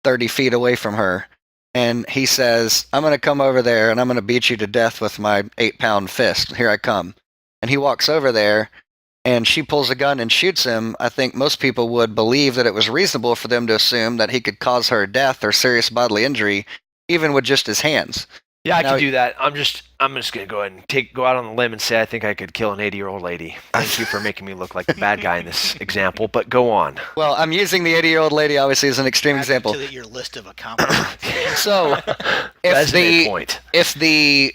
30 feet away from her, and he says, I'm going to come over there and I'm going to beat you to death with my 8-pound fist. Here I come. And he walks over there and she pulls a gun and shoots him. I think most people would believe that it was reasonable for them to assume that he could cause her death or serious bodily injury, even with just his hands. Yeah, I can do that. I'm just going to go ahead and go out on the limb and say I think I could kill an 80-year-old lady. Thank you for making me look like the bad guy in this example, but go on. Well, I'm using the 80-year-old lady obviously as an extreme example. To your list of accomplishments. So, if the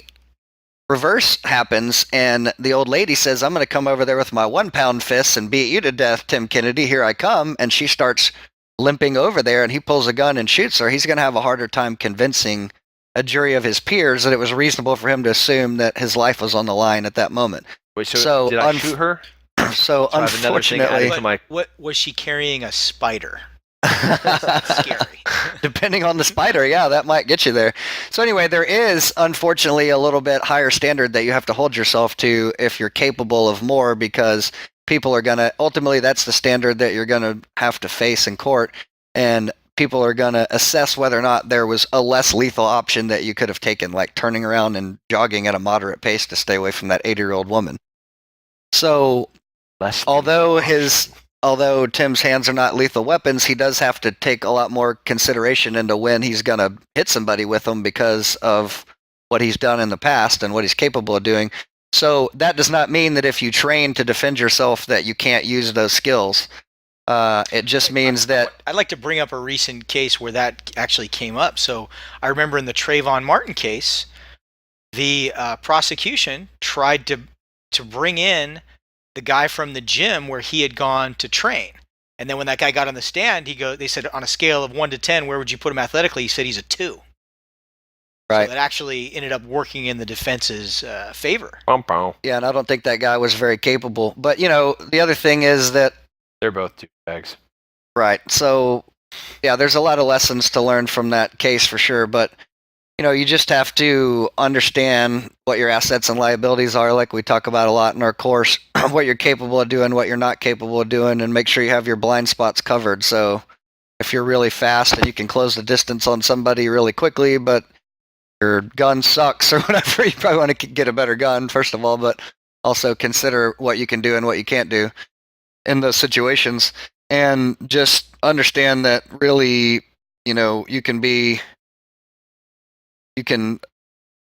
reverse happens and the old lady says, I'm going to come over there with my 1-pound fists and beat you to death, Tim Kennedy, here I come, and she starts limping over there and he pulls a gun and shoots her, he's going to have a harder time convincing a jury of his peers that it was reasonable for him to assume that his life was on the line at that moment. Wait, so did I shoot her? So unfortunately, what was she carrying? A spider? That's scary. Depending on the spider, yeah, that might get you there. So anyway, there is unfortunately a little bit higher standard that you have to hold yourself to if you're capable of more, because people are going to, ultimately that's the standard that you're going to have to face in court, and people are going to assess whether or not there was a less lethal option that you could have taken, like turning around and jogging at a moderate pace to stay away from that 80-year-old woman. So although Tim's hands are not lethal weapons, he does have to take a lot more consideration into when he's going to hit somebody with them because of what he's done in the past and what he's capable of doing. So that does not mean that if you train to defend yourself that you can't use those skills. It just means that I'd like to bring up a recent case where that actually came up. So I remember in the Trayvon Martin case, the prosecution tried to bring in the guy from the gym where he had gone to train. And then when that guy got on the stand, they said on a scale of 1 to 10, where would you put him athletically? He said he's a 2. right. So that actually ended up working in the defense's favor. Yeah, and I don't think that guy was very capable. But, the other thing is that They're both douchebags. right. So, yeah, there's a lot of lessons to learn from that case for sure. But, you just have to understand what your assets and liabilities are, like we talk about a lot in our course, what you're capable of doing, what you're not capable of doing, and make sure you have your blind spots covered. So if you're really fast and you can close the distance on somebody really quickly, but your gun sucks or whatever, you probably want to get a better gun, first of all, but also consider what you can do and what you can't do in those situations. And just understand that really, you can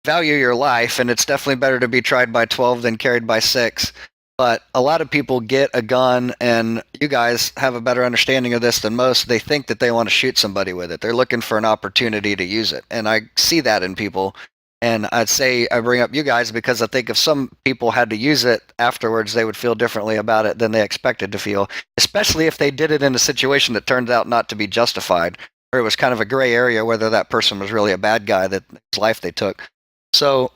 value your life, and it's definitely better to be tried by 12 than carried by 6. But a lot of people get a gun, and you guys have a better understanding of this than most. They think that they want to shoot somebody with it. They're looking for an opportunity to use it. And I see that in people. And I'd say I bring up you guys because I think if some people had to use it afterwards, they would feel differently about it than they expected to feel, especially if they did it in a situation that turned out not to be justified, or it was kind of a gray area whether that person was really a bad guy that whose life they took. So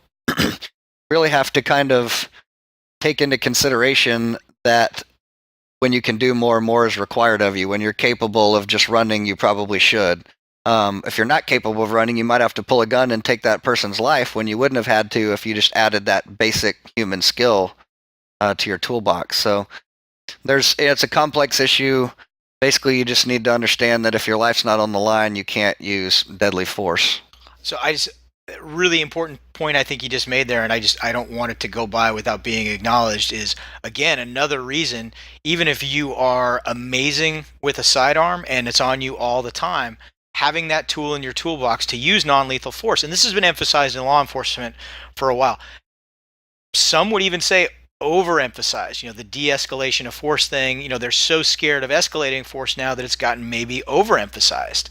really have to kind of take into consideration that when you can do more is required of you. When you're capable of just running, you probably should. If you're not capable of running, you might have to pull a gun and take that person's life when you wouldn't have had to if you just added that basic human skill to your toolbox. So it's a complex issue. Basically, you just need to understand that if your life's not on the line, you can't use deadly force. So really important point I think you just made there, and I don't want it to go by without being acknowledged, is again another reason, even if you are amazing with a sidearm and it's on you all the time, having that tool in your toolbox to use non-lethal force. And this has been emphasized in law enforcement for a while. Some would even say overemphasize, the de-escalation of force thing. They're so scared of escalating force now that it's gotten maybe overemphasized.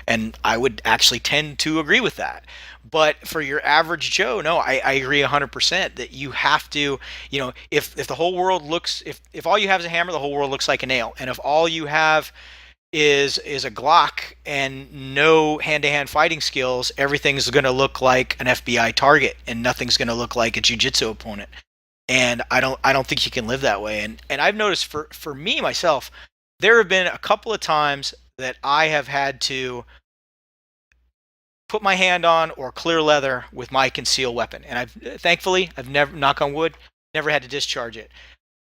And I would actually tend to agree with that. But for your average Joe, no, I agree 100% that you have to, if the whole world looks, if all you have is a hammer, the whole world looks like a nail. And if all you have is a Glock and no hand-to-hand fighting skills, everything's going to look like an FBI target and nothing's going to look like a jiu-jitsu opponent. And I don't think you can live that way. And I've noticed for me myself, there have been a couple of times that I have had to put my hand on or clear leather with my concealed weapon. And I've never, knock on wood, never had to discharge it.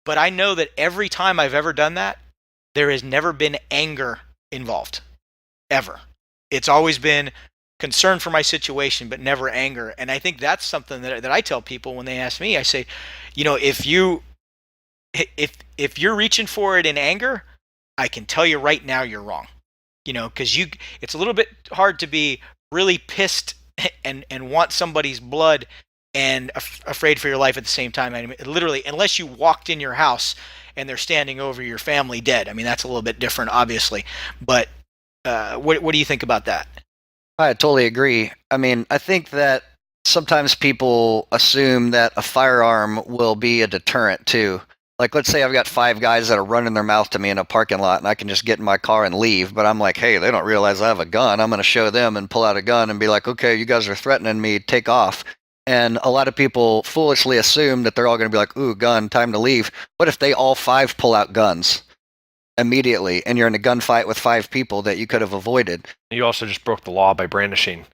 But I know that every time I've ever done that, there has never been anger involved, ever. It's always been concern for my situation, but never anger. And I think that's something that I tell people when they ask me. I say, if you're reaching for it in anger, I can tell you right now you're wrong. Because it's a little bit hard to be really pissed and want somebody's blood and afraid for your life at the same time. I mean, literally, unless you walked in your house and they're standing over your family dead. I mean, that's a little bit different, obviously. But what do you think about that? I totally agree. I mean, I think that sometimes people assume that a firearm will be a deterrent too. Like, let's say I've got 5 guys that are running their mouth to me in a parking lot and I can just get in my car and leave, but I'm like, hey, they don't realize I have a gun. I'm going to show them and pull out a gun and be like, okay, you guys are threatening me, take off. And a lot of people foolishly assume that they're all going to be like, ooh, gun, time to leave. What if they all 5 pull out guns immediately and you're in a gunfight with 5 people that you could have avoided? You also just broke the law by brandishing.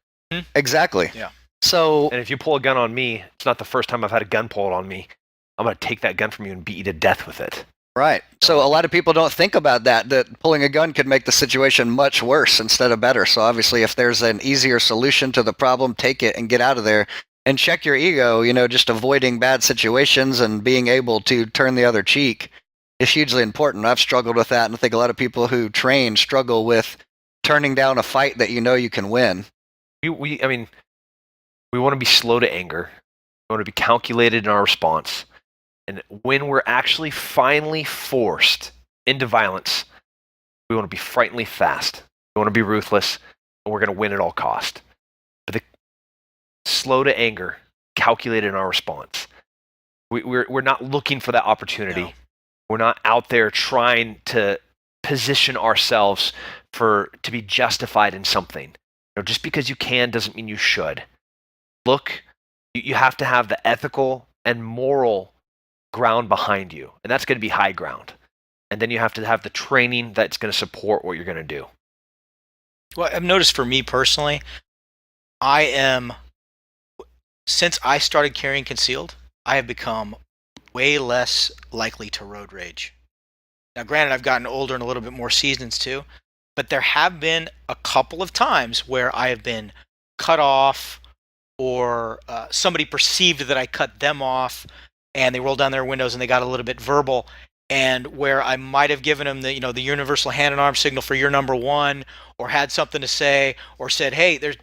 Exactly. Yeah. So, and if you pull a gun on me, it's not the first time I've had a gun pulled on me. I'm going to take that gun from you and beat you to death with it. Right. So a lot of people don't think about that pulling a gun could make the situation much worse instead of better. So obviously if there's an easier solution to the problem, take it and get out of there and check your ego. Just avoiding bad situations and being able to turn the other cheek is hugely important. I've struggled with that, and I think a lot of people who train struggle with turning down a fight that you can win. We We want to be slow to anger. We want to be calculated in our response. And when we're actually finally forced into violence, we want to be frighteningly fast. We want to be ruthless, and we're going to win at all cost. But the slow to anger, calculated in our response. We're not looking for that opportunity. No. We're not out there trying to position ourselves to be justified in something. Just because you can doesn't mean you should. Look, you have to have the ethical and moral ground behind you, and that's going to be high ground. And then you have to have the training that's going to support what you're going to do. Well, I've noticed for me personally, since I started carrying concealed, I have become way less likely to road rage. Now, granted, I've gotten older and a little bit more seasons too, but there have been a couple of times where I have been cut off, or somebody perceived that I cut them off, and they rolled down their windows and they got a little bit verbal, and where I might have given them the universal hand and arm signal for you're number one, or had something to say, or said, hey, there's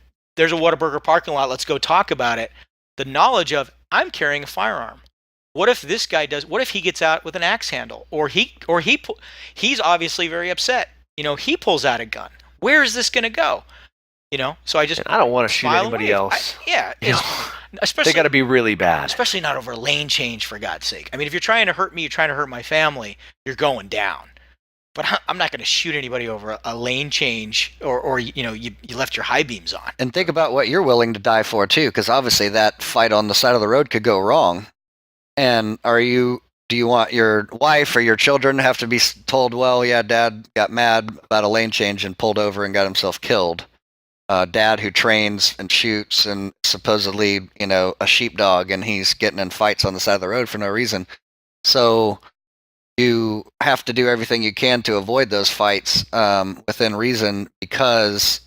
a Whataburger parking lot, let's go talk about it. The knowledge of I'm carrying a firearm. What if this guy does? What if he gets out with an axe handle, or he's obviously very upset. He pulls out a gun. Where is this going to go? So I don't want to shoot anybody else. Especially they got to be really bad. Especially not over a lane change, for God's sake. I mean, if you're trying to hurt me, you're trying to hurt my family, you're going down. But I'm not going to shoot anybody over a lane change, or you left your high beams on. And think about what you're willing to die for too, because obviously that fight on the side of the road could go wrong. And do you want your wife or your children to have to be told, well, yeah, Dad got mad about a lane change and pulled over and got himself killed? Dad who trains and shoots and supposedly, a sheepdog, and he's getting in fights on the side of the road for no reason. So you have to do everything you can to avoid those fights within reason, because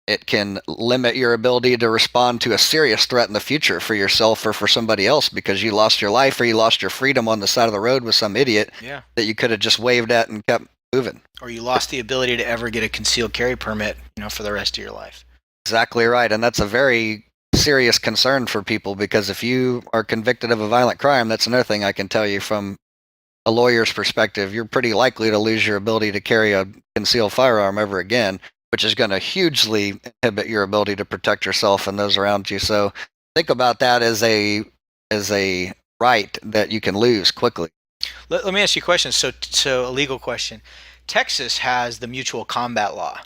it can limit your ability to respond to a serious threat in the future for yourself or for somebody else, because you lost your life or you lost your freedom on the side of the road with some idiot that you could have just waved at and kept moving. Or you lost the ability to ever get a concealed carry permit, for the rest of your life. Exactly right. And that's a very serious concern for people, because if you are convicted of a violent crime, that's another thing I can tell you from a lawyer's perspective, you're pretty likely to lose your ability to carry a concealed firearm ever again, which is going to hugely inhibit your ability to protect yourself and those around you. So think about that as a right that you can lose quickly. Let me ask you a question. So a legal question. Texas has the mutual combat law.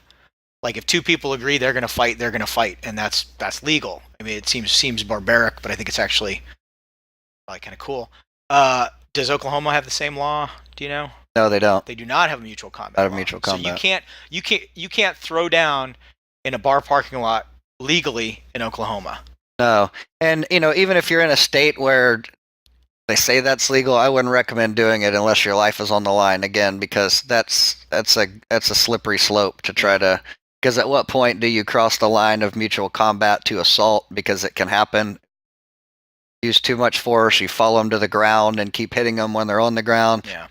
Like, if two people agree they're going to fight, and that's legal. I mean, it seems barbaric, but I think it's actually probably kind of cool. Does Oklahoma have the same law? Do you know? No, they don't. They do not have a mutual combat. Not a mutual combat. So you can't throw down in a bar parking lot legally in Oklahoma. No, and even if you're in a state where they say that's legal, I wouldn't recommend doing it unless your life is on the line again, because that's a slippery slope to try to. Because at what point do you cross the line of mutual combat to assault? Because it can happen. Use too much force, you follow them to the ground and keep hitting them when they're on the ground. Yeah.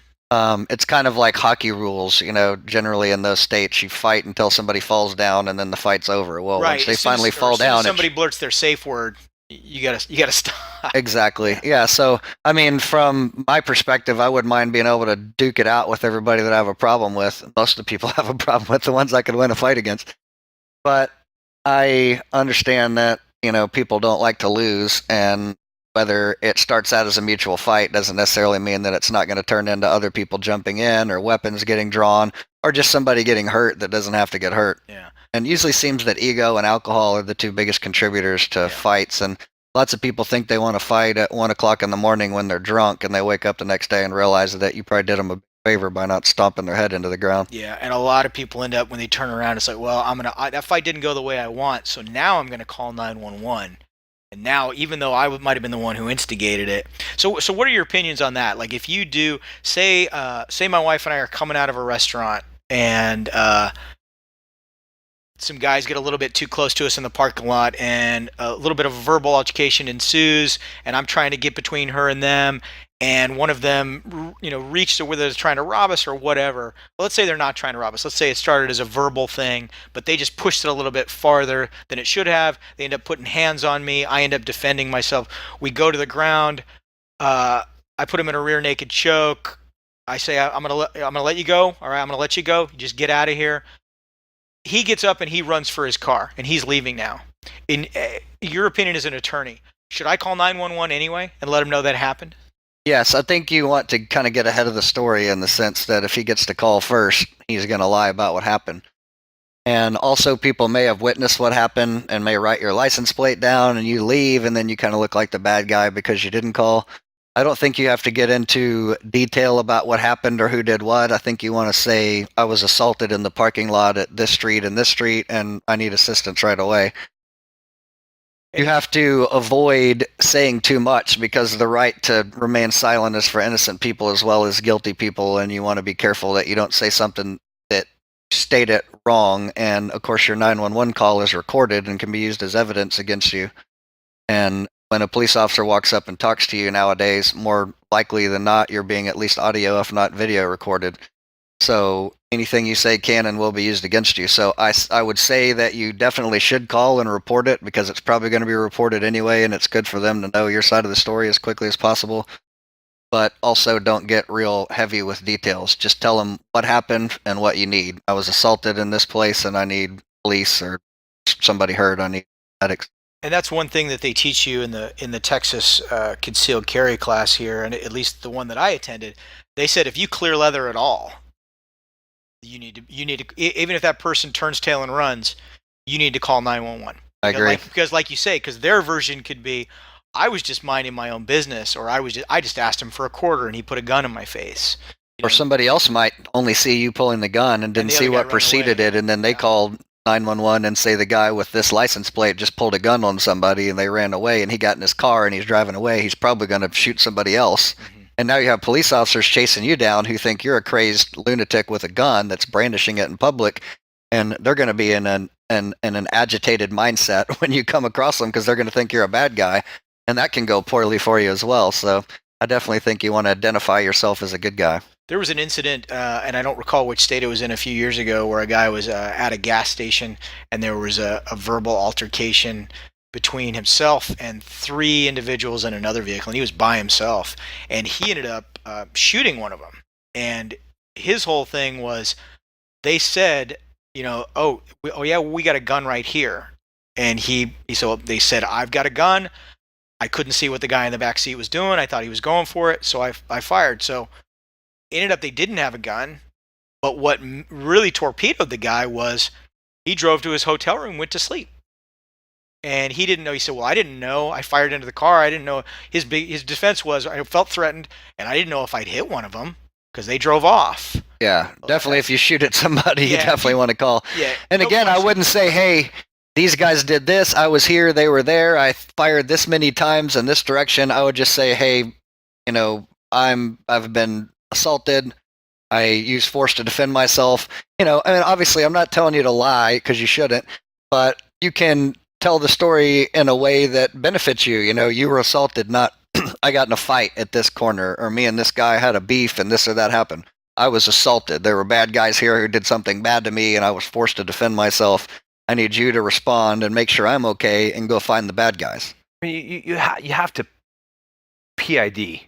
It's kind of like hockey rules, generally in those states, you fight until somebody falls down and then the fight's over. Well, right. Once they finally fall down, somebody blurts their safe word, you gotta stop. Exactly. Yeah. So, I mean, from my perspective, I wouldn't mind being able to duke it out with everybody that I have a problem with. Most of the people I have a problem with, the ones I could win a fight against. But I understand that, people don't like to lose, and whether it starts out as a mutual fight doesn't necessarily mean that it's not going to turn into other people jumping in or weapons getting drawn or just somebody getting hurt that doesn't have to get hurt. Yeah. And usually seems that ego and alcohol are the two biggest contributors to fights. And lots of people think they want to fight at 1 o'clock in the morning when they're drunk, and they wake up the next day and realize that you probably did them a favor by not stomping their head into the ground. Yeah, and a lot of people end up, when they turn around, it's like, well, that fight didn't go the way I want, so now I'm going to call 911. And now, even though I might have been the one who instigated it. So what are your opinions on that? Like, if you do, say my wife and I are coming out of a restaurant, and some guys get a little bit too close to us in the parking lot, and a little bit of a verbal altercation ensues, and I'm trying to get between her and them, and one of them, reached to whether they're trying to rob us or whatever. Well, let's say they're not trying to rob us. Let's say it started as a verbal thing, but they just pushed it a little bit farther than it should have. They end up putting hands on me. I end up defending myself. We go to the ground. I put him in a rear naked choke. I say, I'm gonna let you go. All right, I'm gonna let you go. You just get out of here. He gets up and he runs for his car, and he's leaving now. In your opinion as an attorney, should I call 911 anyway and let him know that happened? Yes, I think you want to kind of get ahead of the story in the sense that if he gets to call first, he's going to lie about what happened. And also, people may have witnessed what happened and may write your license plate down, and you leave, and then you kind of look like the bad guy because you didn't call. I don't think you have to get into detail about what happened or who did what. I think you want to say, I was assaulted in the parking lot at this street and this street, and I need assistance right away. You have to avoid saying too much because the right to remain silent is for innocent people as well as guilty people, and you want to be careful that you don't say something that state it wrong. And of course, your 911 call is recorded and can be used as evidence against you. And when a police officer walks up and talks to you nowadays, more likely than not, you're being at least audio, if not video, recorded. So anything you say can and will be used against you. So I would say that you definitely should call and report it because it's probably going to be reported anyway, and it's good for them to know your side of the story as quickly as possible. But also don't get real heavy with details. Just tell them what happened and what you need. I was assaulted in this place and I need police, or somebody hurt, I need medics. And that's one thing that they teach you in the Texas concealed carry class here, and at least the one that I attended. They said if you clear leather at all, you need to even if that person turns tail and runs, you need to call 911. I agree. Because like you say, because their version could be, I was just minding my own business, or I just asked him for a quarter and he put a gun in my face. Or somebody else might only see you pulling the gun and didn't see what preceded it, and then they called 911 and say the guy with this license plate just pulled a gun on somebody and they ran away, and he got in his car and he's driving away. He's probably going to shoot somebody else. Mm-hmm. And now you have police officers chasing you down who think you're a crazed lunatic with a gun that's brandishing it in public, and they're going to be in an agitated mindset when you come across them because they're going to think you're a bad guy, and that can go poorly for you as well. So I definitely think you want to identify yourself as a good guy. There was an incident, and I don't recall which state it was in a few years ago, where a guy was at a gas station, and there was a verbal altercation between himself and 3 individuals in another vehicle, and he was by himself, and he ended up shooting one of them. And his whole thing was, they said, we got a gun right here, and they said, I've got a gun. I couldn't see what the guy in the back seat was doing. I thought he was going for it, so I fired. So ended up they didn't have a gun, but what really torpedoed the guy was he drove to his hotel room, went to sleep. And he didn't know. He said, well, I didn't know. I fired into the car. I didn't know. His defense was, I felt threatened, and I didn't know if I'd hit one of them because they drove off. Yeah, definitely. If you shoot at somebody, you definitely want to call. Yeah. And again, I wouldn't say, hey, these guys did this. I was here. They were there. I fired this many times in this direction. I would just say, hey, I've been assaulted. I used force to defend myself. I mean, obviously, I'm not telling you to lie because you shouldn't, but you can tell the story in a way that benefits you. You were assaulted, not I got in a fight at this corner, or me and this guy had a beef and this or that happened. I was assaulted. There were bad guys here who did something bad to me, and I was forced to defend myself. I need you to respond and make sure I'm okay and go find the bad guys. I mean, you have to PID.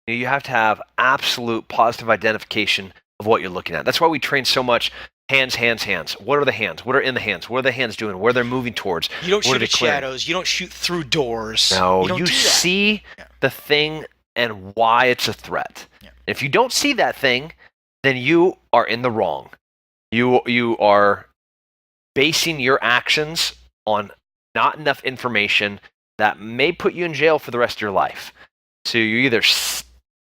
You have to have absolute positive identification of what you're looking at. That's why we train so much. Hands. What are the hands? What are in the hands? What are the hands doing? Where they're moving towards? You don't shoot at shadows. You don't shoot through doors. No, you see the thing and why it's a threat. Yeah. If you don't see that thing, then you are in the wrong. You are basing your actions on not enough information that may put you in jail for the rest of your life. So you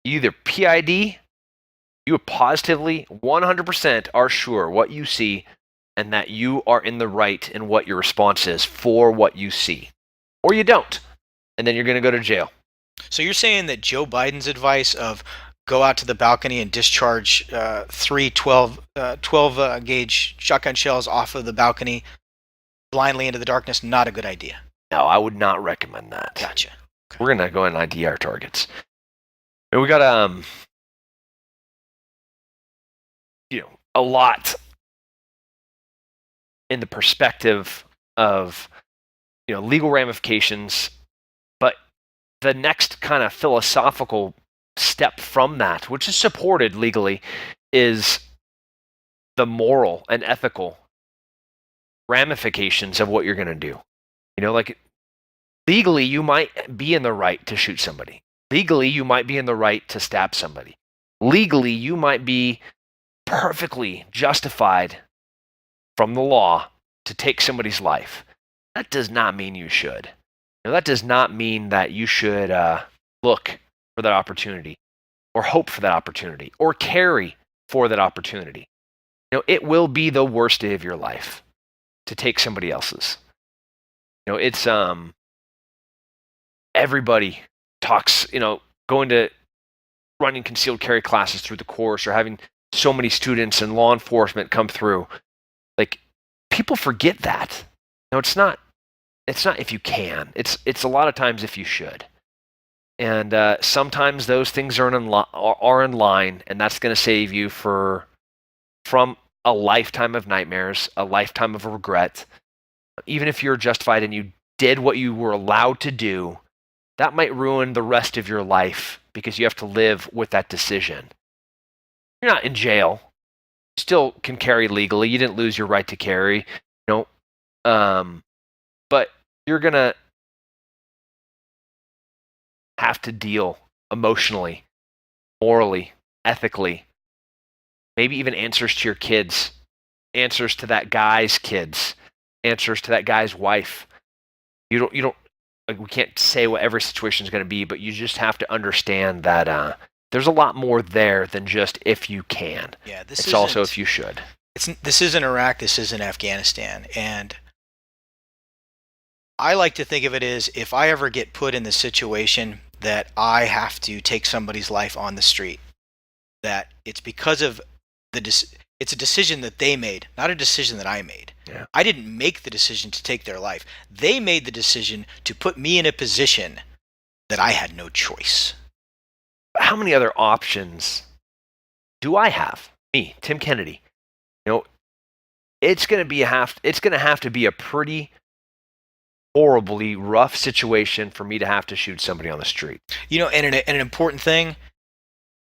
either PID, you positively 100% are sure what you see and that you are in the right in what your response is for what you see, or you don't, and then you're going to go to jail. So you're saying that Joe Biden's advice of go out to the balcony and discharge 3 12 gauge shotgun shells off of the balcony, blindly into the darkness, not a good idea. No, I would not recommend that. Gotcha. Okay. We're gonna go and ID our targets. And we got a lot in the perspective of legal ramifications, but the next kind of philosophical step from that, which is supported legally, is the moral and ethical ramifications of what you're going to do. Like legally, you might be in the right to shoot somebody. Legally, you might be in the right to stab somebody. Legally, you might be perfectly justified from the law to take somebody's life. That does not mean you should. That does not mean that you should look for that opportunity or hope for that opportunity or carry for that opportunity. It will be the worst day of your life to take somebody else's. It's everybody talks, going to running concealed carry classes through the course or having so many students and law enforcement come through. Like, people forget that. It's not if you can. It's a lot of times if you should. And sometimes those things are in line, and that's going to save you from a lifetime of nightmares, a lifetime of regret. Even if you're justified and you did what you were allowed to do, that might ruin the rest of your life because you have to live with that decision. You're not in jail. You still can carry legally. You didn't lose your right to carry. But you're going to have to deal emotionally, morally, ethically, maybe even answers to your kids, answers to that guy's kids, answers to that guy's wife. You don't we can't say what every situation is going to be, but you just have to understand that there's a lot more there than just if you can. Yeah, it's also if you should. This isn't Iraq, this isn't Afghanistan. And I like to think of it as if I ever get put in the situation that I have to take somebody's life on the street, that it's because of it's a decision that they made, not a decision that I made. Yeah. I didn't make the decision to take their life. They made the decision to put me in a position that I had no choice. How many other options do I have? Me, Tim Kennedy. It's going to have to be a pretty horribly rough situation for me to have to shoot somebody on the street. And an important thing,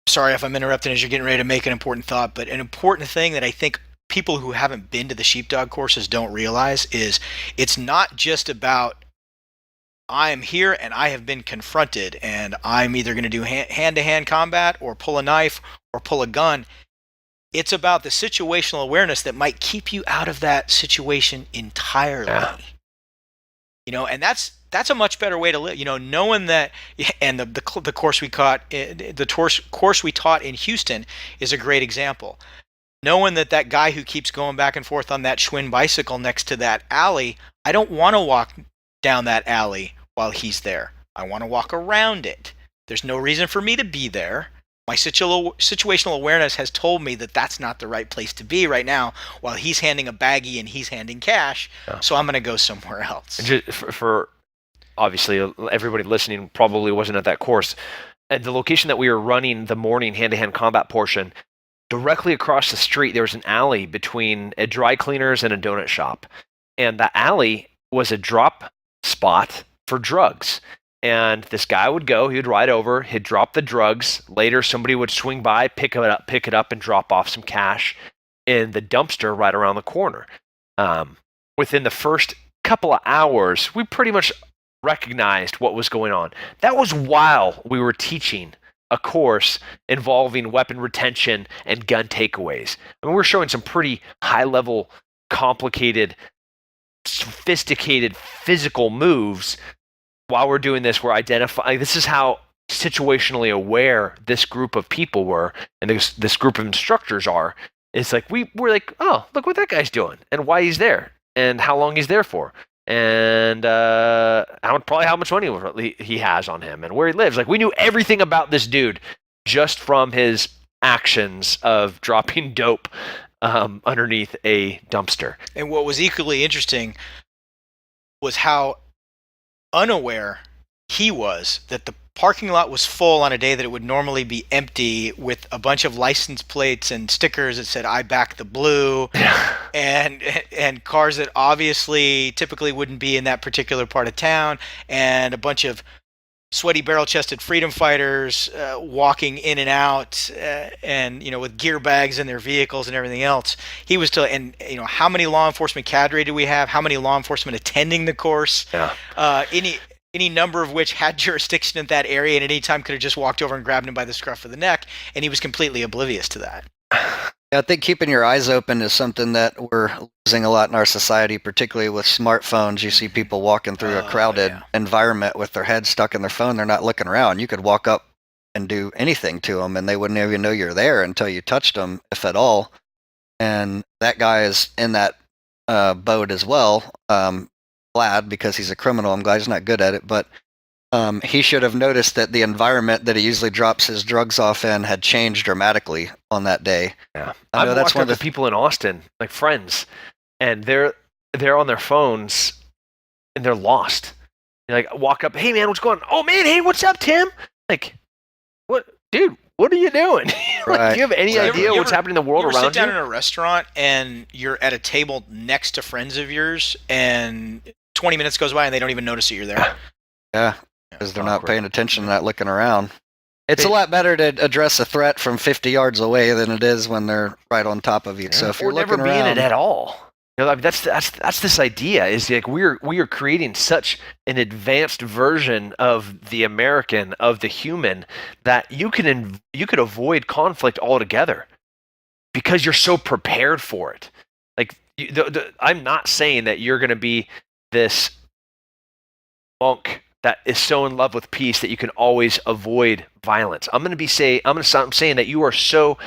sorry if I'm interrupting as you're getting ready to make an important thought, but an important thing that I think people who haven't been to the Sheepdog courses don't realize is it's not just about I am here and I have been confronted and I'm either going to do hand-to-hand combat or pull a knife or pull a gun. It's about the situational awareness that might keep you out of that situation entirely. Yeah. And that's a much better way to live. Knowing that, and the course we taught, course we taught in Houston is a great example. Knowing that guy who keeps going back and forth on that Schwinn bicycle next to that alley, I don't want to walk down that alley while he's there. I want to walk around it. There's no reason for me to be there. My situational awareness has told me that that's not the right place to be right now while he's handing a baggie and he's handing cash. Yeah. So I'm going to go somewhere else. For obviously, everybody listening probably wasn't at that course. At the location that we were running the morning hand-to-hand combat portion, directly across the street, there was an alley between a dry cleaners and a donut shop. And that alley was a drop spot for drugs. And this guy would go, he would ride over, he'd drop the drugs. Later, somebody would swing by, pick it up, and drop off some cash in the dumpster right around the corner. Within the first couple of hours, we pretty much recognized what was going on. That was while we were teaching a course involving weapon retention and gun takeaways. I mean, we're showing some pretty high-level, complicated, sophisticated physical moves. While we're doing this, we're identifying, this is how situationally aware this group of people were, and this group of instructors are. It's like, we're like, oh, look what that guy's doing, and why he's there, and how long he's there for, and probably how much money he has on him, and where he lives. Like, we knew everything about this dude just from his actions of dropping dope underneath a dumpster. And what was equally interesting was how unaware he was that the parking lot was full on a day that it would normally be empty, with a bunch of license plates and stickers that said "I back the blue," and cars that obviously typically wouldn't be in that particular part of town, and a bunch of sweaty barrel-chested freedom fighters walking in and out, and with gear bags in their vehicles and everything else. He was still, and how many law enforcement cadre do we have? How many law enforcement attending the course? Yeah. Any number of which had jurisdiction in that area, and at any time could have just walked over and grabbed him by the scruff of the neck, and he was completely oblivious to that. Yeah, I think keeping your eyes open is something that we're losing a lot in our society, particularly with smartphones. You see people walking through a crowded environment with their head stuck in their phone. They're not looking around. You could walk up and do anything to them, and they wouldn't even know you're there until you touched them, if at all. And that guy is in that boat as well. Glad, because he's a criminal. I'm glad he's not good at it, but he should have noticed that the environment that he usually drops his drugs off in had changed dramatically on that day. Yeah, I know that's one of the people in Austin, like friends, and they're on their phones and they're lost. You like walk up, hey man, what's going on? Oh man, hey, what's up, Tim? Like, what, dude? What are you doing? Like, do you have any idea what's happening in the world around you? You sit down in a restaurant and you're at a table next to friends of yours, and 20 minutes goes by and they don't even notice that you're there. Yeah, because they're not paying attention, not looking around. It's a lot better to address a threat from 50 yards away than it is when they're right on top of you. Yeah. So if you're never looking being around, it at all. I mean, that's this idea is like we are creating such an advanced version of the American, of the human, that you could avoid conflict altogether because you're so prepared for it. Like I'm not saying that you're going to be this monk that is so in love with peace that you can always avoid violence. I'm saying that you are so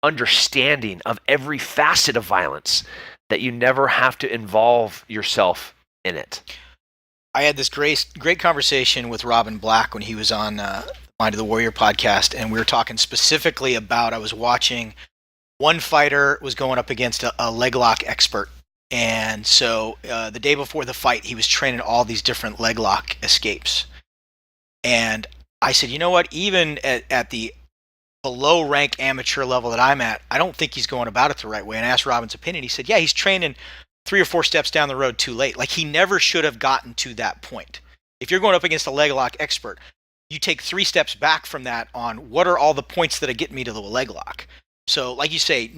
understanding of every facet of violence that you never have to involve yourself in it. I had this great conversation with Robin Black when he was on Mind of the Warrior podcast, and we were talking specifically about, I was watching, one fighter was going up against a leg lock expert. And so the day before the fight, he was training all these different leg lock escapes. And I said, you know what, even at the below rank amateur level that I'm at, I don't think he's going about it the right way. And I asked Robin's opinion. He said, yeah, he's training 3 or 4 steps down the road too late. Like, he never should have gotten to that point. If you're going up against a leg lock expert, you take 3 steps back from that on what are all the points that get me to the leg lock. So like you say,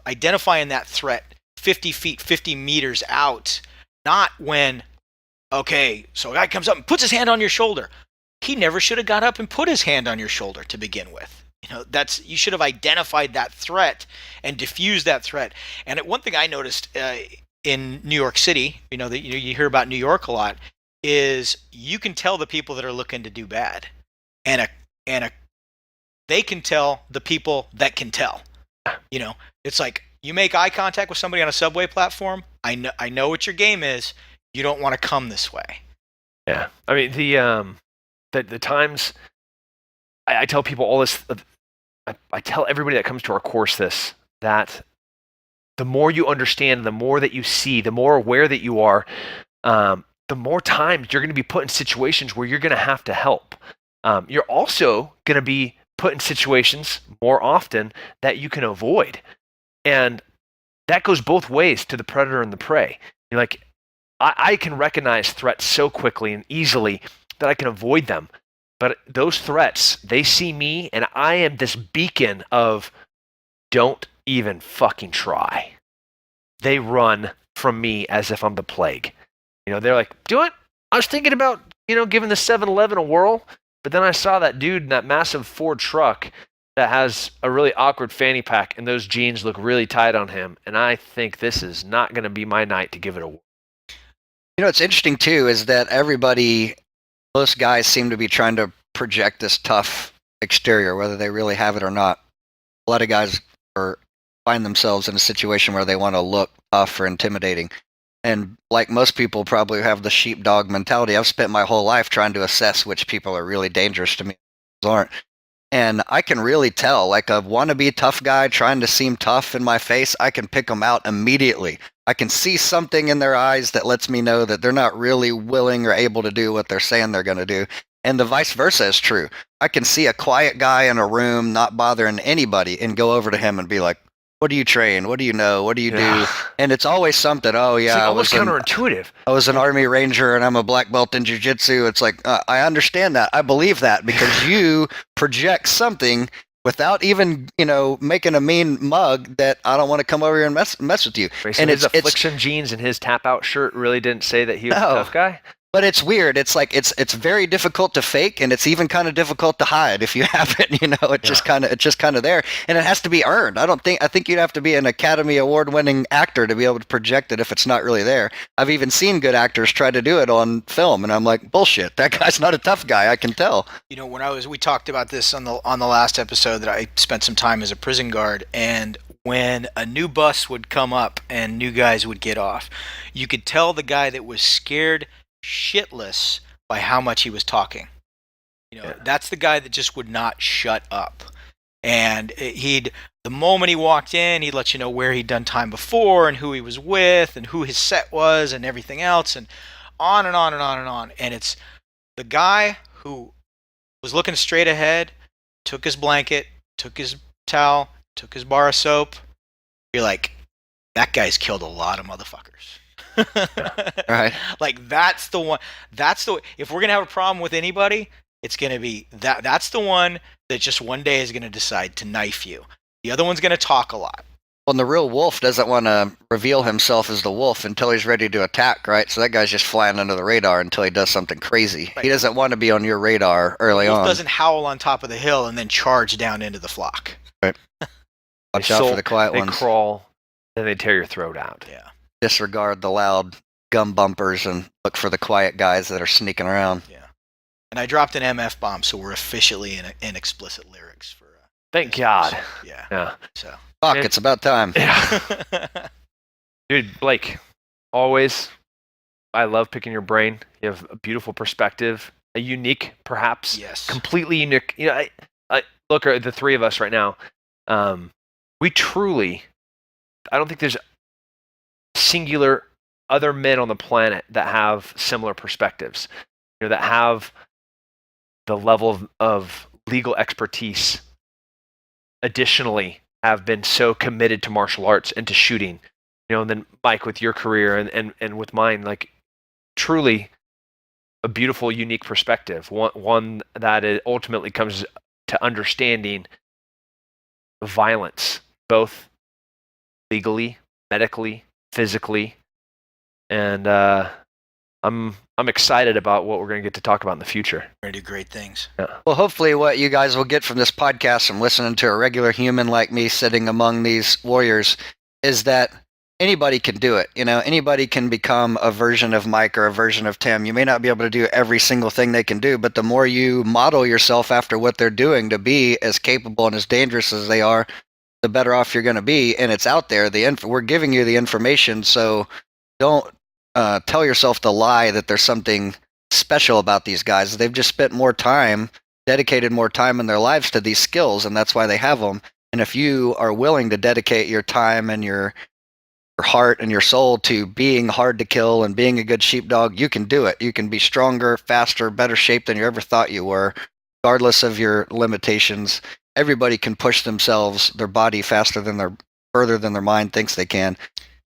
identifying that threat 50 feet, 50 meters out, not when, okay, so a guy comes up and puts his hand on your shoulder. He never should have got up and put his hand on your shoulder to begin with. You should have identified that threat and diffused that threat. And one thing I noticed in New York City, that you hear about New York a lot, is you can tell the people that are looking to do bad, and they can tell the people that can tell. It's like, you make eye contact with somebody on a subway platform, I know what your game is. You don't want to come this way. Yeah, I mean the times I tell people all this. I tell everybody that comes to our course this, that the more you understand, the more that you see, the more aware that you are, the more times you're going to be put in situations where you're going to have to help. You're also going to be put in situations more often that you can avoid. And that goes both ways to the predator and the prey. You're like, I can recognize threats so quickly and easily that I can avoid them. But those threats, they see me, and I am this beacon of don't even fucking try. They run from me as if I'm the plague. They're like, do it. I was thinking about, giving the 7-Eleven a whirl, but then I saw that dude in that massive Ford truck that has a really awkward fanny pack, and those jeans look really tight on him, and I think this is not going to be my night to give it a whirl. What's interesting too is that most guys seem to be trying to project this tough exterior, whether they really have it or not. A lot of guys find themselves in a situation where they want to look tough or intimidating. And like most people probably have the sheepdog mentality. I've spent my whole life trying to assess which people are really dangerous to me and aren't. And I can really tell, like a wannabe tough guy trying to seem tough in my face, I can pick them out immediately. I can see something in their eyes that lets me know that they're not really willing or able to do what they're saying they're going to do. And the vice versa is true. I can see a quiet guy in a room not bothering anybody and go over to him and be like, what do you train? What do you know? What do you do? And it's always something. Oh, yeah. It's like almost counterintuitive. I was an Army Ranger and I'm a black belt in jiu-jitsu. It's like, I understand that. I believe that because you project something without even, making a mean mug that I don't want to come over here and mess with you. Right, so and his affliction jeans and his tap-out shirt really didn't say that he was a tough guy? But it's weird. It's like it's very difficult to fake, and it's even kind of difficult to hide if you have it. It's just kind of there, and it has to be earned. I think you'd have to be an Academy Award-winning actor to be able to project it if it's not really there. I've even seen good actors try to do it on film, and I'm like, bullshit. That guy's not a tough guy. I can tell. When we talked about this on the last episode that I spent some time as a prison guard, and when a new bus would come up and new guys would get off, you could tell the guy that was scared shitless by how much he was talking. That's the guy that just would not shut up. And the moment he walked in, he'd let you know where he'd done time before and who he was with and who his set was and everything else, and on and on and on and on. And it's the guy who was looking straight ahead, took his blanket, took his towel, took his bar of soap. You're like, that guy's killed a lot of motherfuckers. Right. Like that's the one. If we're gonna have a problem with anybody, it's gonna be that. That's the one that just one day is gonna decide to knife you. The other one's gonna talk a lot. Well, and the real wolf doesn't want to reveal himself as the wolf until he's ready to attack, right? So that guy's just flying under the radar until he does something crazy. Right. He doesn't want to be on your radar early on. Wolf doesn't howl on top of the hill and then charge down into the flock. Right. Watch out for the quiet ones. They crawl, and they tear your throat out. Yeah. Disregard the loud gum bumpers and look for the quiet guys that are sneaking around. Yeah. And I dropped an MF bomb, so we're officially in explicit lyrics for. Thank God. Yeah. So. Fuck, it's about time. Yeah. Dude, Blake, always, I love picking your brain. You have a beautiful perspective, a unique, perhaps, completely unique. I look at the three of us right now. We truly, I don't think there's singular other men on the planet that have similar perspectives, that have the level of legal expertise. Additionally, have been so committed to martial arts and to shooting, and then Mike with your career and with mine, like truly a beautiful, unique perspective. One that it ultimately comes to understanding violence, both legally, medically, physically, and I'm excited about what we're going to get to talk about in the future. We're going to do great things. Yeah. Well, hopefully what you guys will get from this podcast from listening to a regular human like me sitting among these warriors is that anybody can do it. Anybody can become a version of Mike or a version of Tim. You may not be able to do every single thing they can do, but the more you model yourself after what they're doing to be as capable and as dangerous as they are, the better off you're going to be. And it's out there. We're giving you the information, so don't tell yourself the lie that there's something special about these guys. They've just spent more time, dedicated more time in their lives to these skills, and that's why they have them. And if you are willing to dedicate your time and your heart and your soul to being hard to kill and being a good sheepdog, you can do it. You can be stronger, faster, better shape than you ever thought you were, regardless of your limitations. Everybody can push themselves, their body further than their mind thinks they can.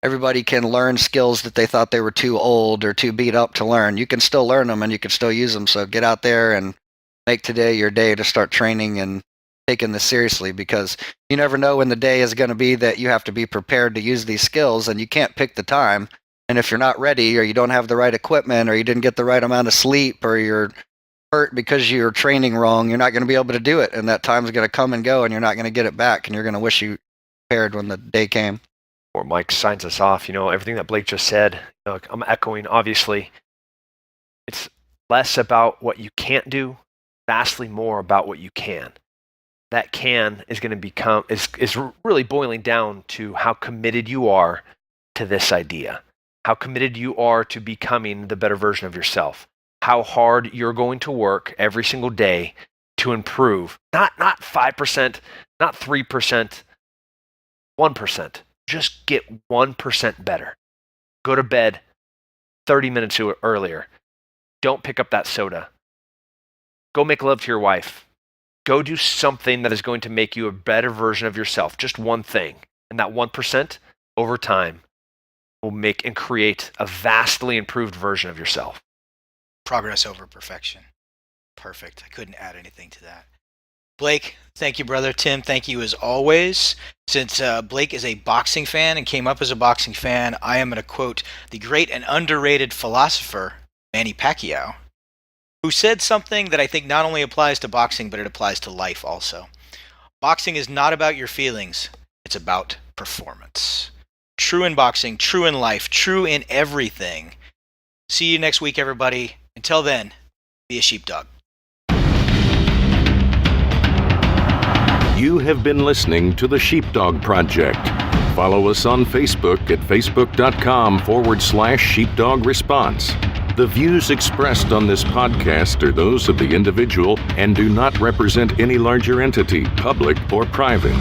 Everybody can learn skills that they thought they were too old or too beat up to learn. You can still learn them and you can still use them. So get out there and make today your day to start training and taking this seriously, because you never know when the day is going to be that you have to be prepared to use these skills, and you can't pick the time. And if you're not ready, or you don't have the right equipment, or you didn't get the right amount of sleep, or you're hurt because you're training wrong, you're not going to be able to do it. And that time's going to come and go, and you're not going to get it back. And you're going to wish you prepared when the day came. Or Mike signs us off, everything that Blake just said, I'm echoing, obviously. It's less about what you can't do, vastly more about what you can. That can is going to is really boiling down to how committed you are to this idea, how committed you are to becoming the better version of yourself, how hard you're going to work every single day to improve. Not 5%, not 3%, 1%. Just get 1% better. Go to bed 30 minutes earlier. Don't pick up that soda. Go make love to your wife. Go do something that is going to make you a better version of yourself. Just one thing. And that 1% over time will make and create a vastly improved version of yourself. Progress over perfection. Perfect. I couldn't add anything to that. Blake, thank you, brother. Tim, thank you as always. Since Blake is a boxing fan and came up as a boxing fan, I am going to quote the great and underrated philosopher, Manny Pacquiao, who said something that I think not only applies to boxing, but it applies to life also. Boxing is not about your feelings. It's about performance. True in boxing, true in life, true in everything. See you next week, everybody. Until then, be a sheepdog. You have been listening to the Sheepdog Project. Follow us on Facebook at facebook.com/Sheepdog Response. The views expressed on this podcast are those of the individual and do not represent any larger entity, public or private.